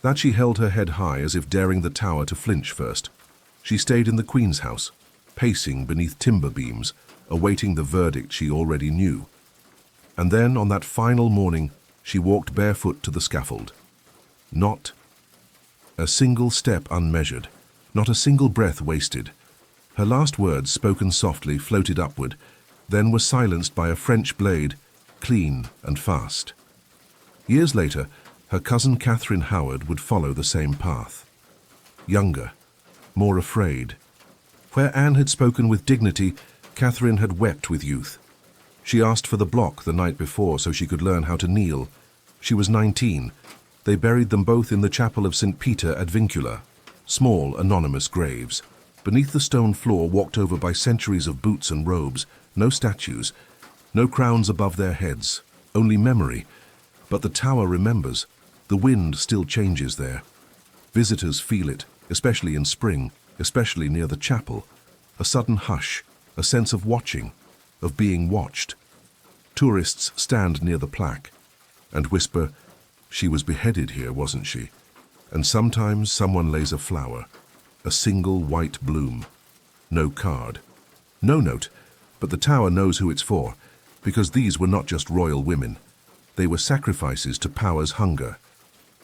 that she held her head high as if daring the tower to flinch first. She stayed in the Queen's house, pacing beneath timber beams, awaiting the verdict she already knew. And then, on that final morning, she walked barefoot to the scaffold. Not a single step unmeasured, not a single breath wasted. Her last words, spoken softly, floated upward, then were silenced by a French blade, clean and fast. Years later, her cousin Catherine Howard would follow the same path. Younger, more afraid. Where Anne had spoken with dignity, Catherine had wept with youth. She asked for the block the night before so she could learn how to kneel. She was 19. They buried them both in the chapel of St. Peter ad Vincula, small, anonymous graves. Beneath the stone floor, walked over by centuries of boots and robes, no statues, no crowns above their heads, only memory. But the tower remembers. The wind still changes there. Visitors feel it, especially in spring, especially near the chapel. A sudden hush, a sense of watching, of being watched. Tourists stand near the plaque and whisper, "She was beheaded here, wasn't she?" And sometimes someone lays a flower, a single white bloom. No card, no note, but the tower knows who it's for, because these were not just royal women. They were sacrifices to power's hunger.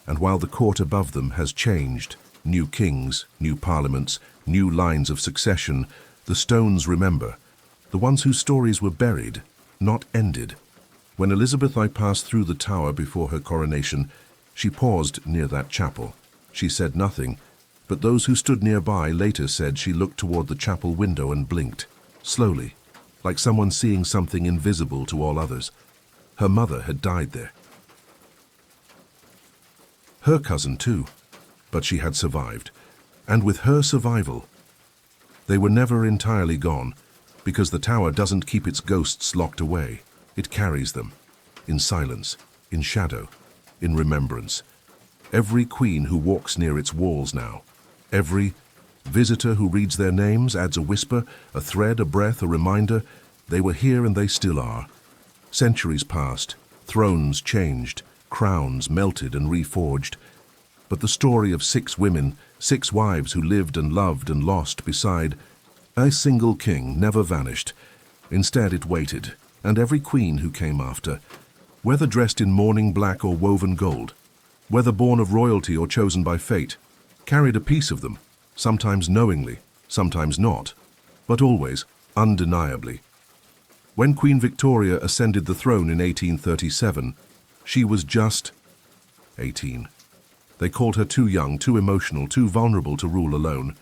And while the court above them has changed, new kings, new parliaments, new lines of succession, the stones remember, the ones whose stories were buried, not ended. When Elizabeth I passed through the tower before her coronation, she paused near that chapel. She said nothing, but those who stood nearby later said she looked toward the chapel window and blinked, slowly, like someone seeing something invisible to all others. Her mother had died there. Her cousin too, but she had survived. And with her survival, they were never entirely gone, because the tower doesn't keep its ghosts locked away. It carries them, in silence, in shadow, in remembrance. Every queen who walks near its walls now, every visitor who reads their names adds a whisper, a thread, a breath, a reminder. They were here and they still are. Centuries passed, thrones changed, crowns melted and reforged. But the story of 6 women, 6 wives who lived and loved and lost beside a single king never vanished. Instead it waited, and every queen who came after, whether dressed in mourning black or woven gold, whether born of royalty or chosen by fate, carried a piece of them, sometimes knowingly, sometimes not, but always undeniably. When Queen Victoria ascended the throne in 1837, she was just 18. They called her too young, too emotional, too vulnerable to rule alone,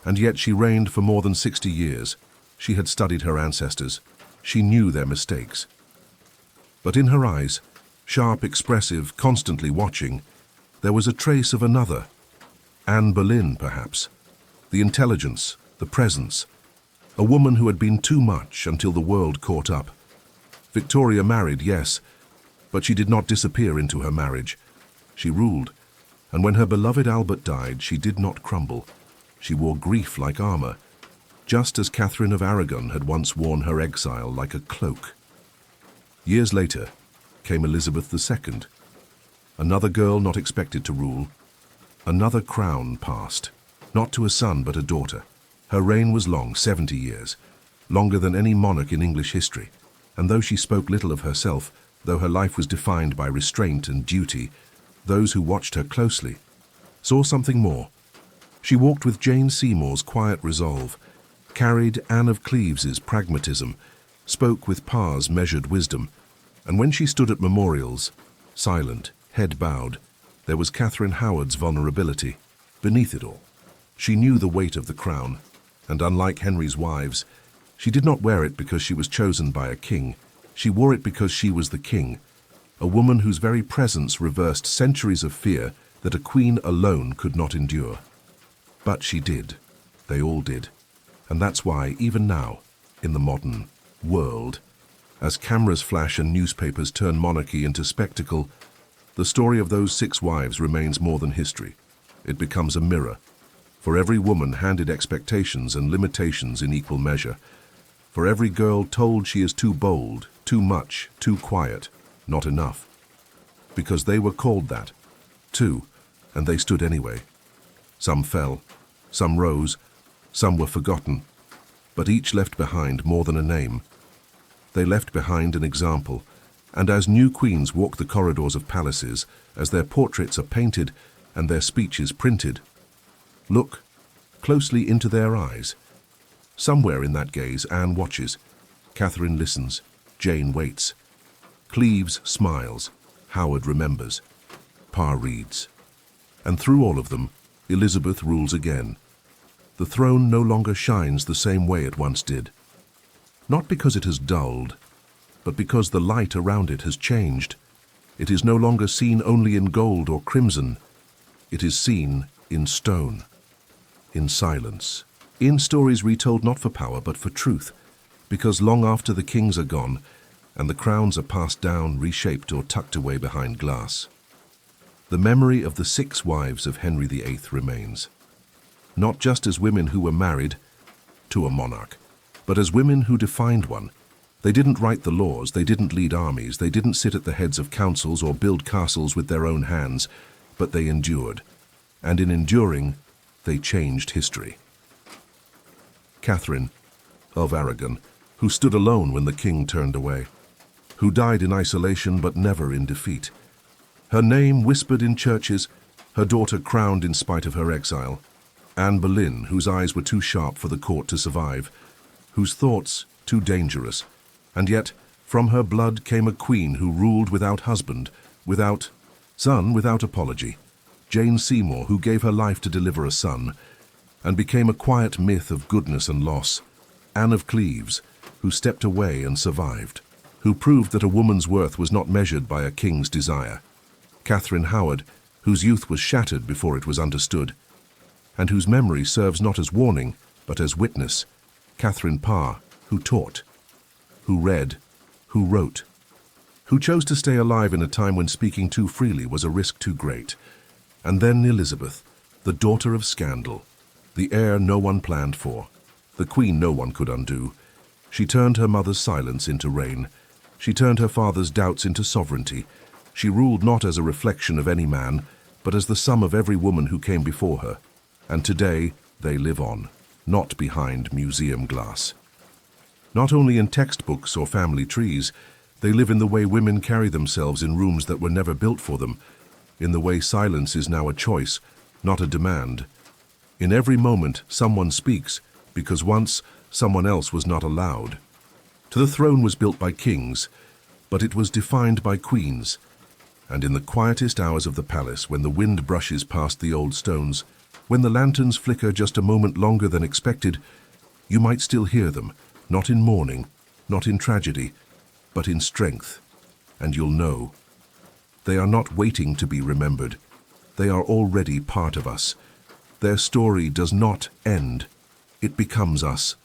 and yet she reigned for more than 60 years. She had studied her ancestors. She knew their mistakes. But in her eyes, sharp, expressive, constantly watching, there was a trace of another. Anne Boleyn, perhaps. The intelligence, the presence. A woman who had been too much until the world caught up. Victoria married, yes, but she did not disappear into her marriage. She ruled, and when her beloved Albert died, she did not crumble. She wore grief like armor, just as Catherine of Aragon had once worn her exile like a cloak. Years later came Elizabeth II, another girl not expected to rule. Another crown passed, not to a son but a daughter. Her reign was long, 70 years, longer than any monarch in English history, and though she spoke little of herself, though her life was defined by restraint and duty, those who watched her closely saw something more. She walked with Jane Seymour's quiet resolve, carried Anne of Cleves's pragmatism, spoke with Parr's measured wisdom, and when she stood at memorials, silent, head bowed, There was Catherine Howard's vulnerability. Beneath it all, she knew the weight of the crown, and unlike Henry's wives, she did not wear it because she was chosen by a king. She wore it because she was the king, a woman whose very presence reversed centuries of fear that a queen alone could not endure. But she did. They all did. And that's why, even now, in the modern world, as cameras flash and newspapers turn monarchy into spectacle, the story of those 6 wives remains more than history. It becomes a mirror. For every woman handed expectations and limitations in equal measure. For every girl told she is too bold, too much, too quiet, not enough. Because they were called that, too, and they stood anyway. Some fell, some rose, some were forgotten, but each left behind more than a name. They left behind an example, and as new queens walk the corridors of palaces, as their portraits are painted and their speeches printed, look closely into their eyes. Somewhere in that gaze, Anne watches, Catherine listens, Jane waits. Cleves smiles, Howard remembers, Parr reads. And through all of them, Elizabeth rules again. The throne no longer shines the same way it once did. Not because it has dulled, but because the light around it has changed. It is no longer seen only in gold or crimson. It is seen in stone, in silence, in stories retold not for power but for truth, because long after the kings are gone and the crowns are passed down, reshaped or tucked away behind glass, the memory of the 6 wives of Henry VIII remains, not just as women who were married to a monarch, but as women who defined one. They didn't write the laws, they didn't lead armies, they didn't sit at the heads of councils or build castles with their own hands, but they endured. And in enduring, they changed history. Catherine of Aragon, who stood alone when the king turned away, who died in isolation but never in defeat. Her name whispered in churches, her daughter crowned in spite of her exile. Anne Boleyn, whose eyes were too sharp for the court to survive, whose thoughts too dangerous, and yet from her blood came a queen who ruled without husband, without son, without apology. Jane Seymour, who gave her life to deliver a son, and became a quiet myth of goodness and loss. Anne of Cleves, who stepped away and survived, who proved that a woman's worth was not measured by a king's desire. Catherine Howard, whose youth was shattered before it was understood, and whose memory serves not as warning, but as witness. Catherine Parr, who taught, who read, who wrote, who chose to stay alive in a time when speaking too freely was a risk too great. And then Elizabeth, the daughter of scandal, the heir no one planned for, the queen no one could undo. She turned her mother's silence into reign. She turned her father's doubts into sovereignty. She ruled not as a reflection of any man, but as the sum of every woman who came before her. And today they live on, not behind museum glass. Not only in textbooks or family trees, they live in the way women carry themselves in rooms that were never built for them, in the way silence is now a choice, not a demand. In every moment someone speaks, because once someone else was not allowed. To the throne was built by kings, but it was defined by queens. And in the quietest hours of the palace, when the wind brushes past the old stones, when the lanterns flicker just a moment longer than expected, you might still hear them, not in mourning, not in tragedy, but in strength. And you'll know. They are not waiting to be remembered. They are already part of us. Their story does not end. It becomes us.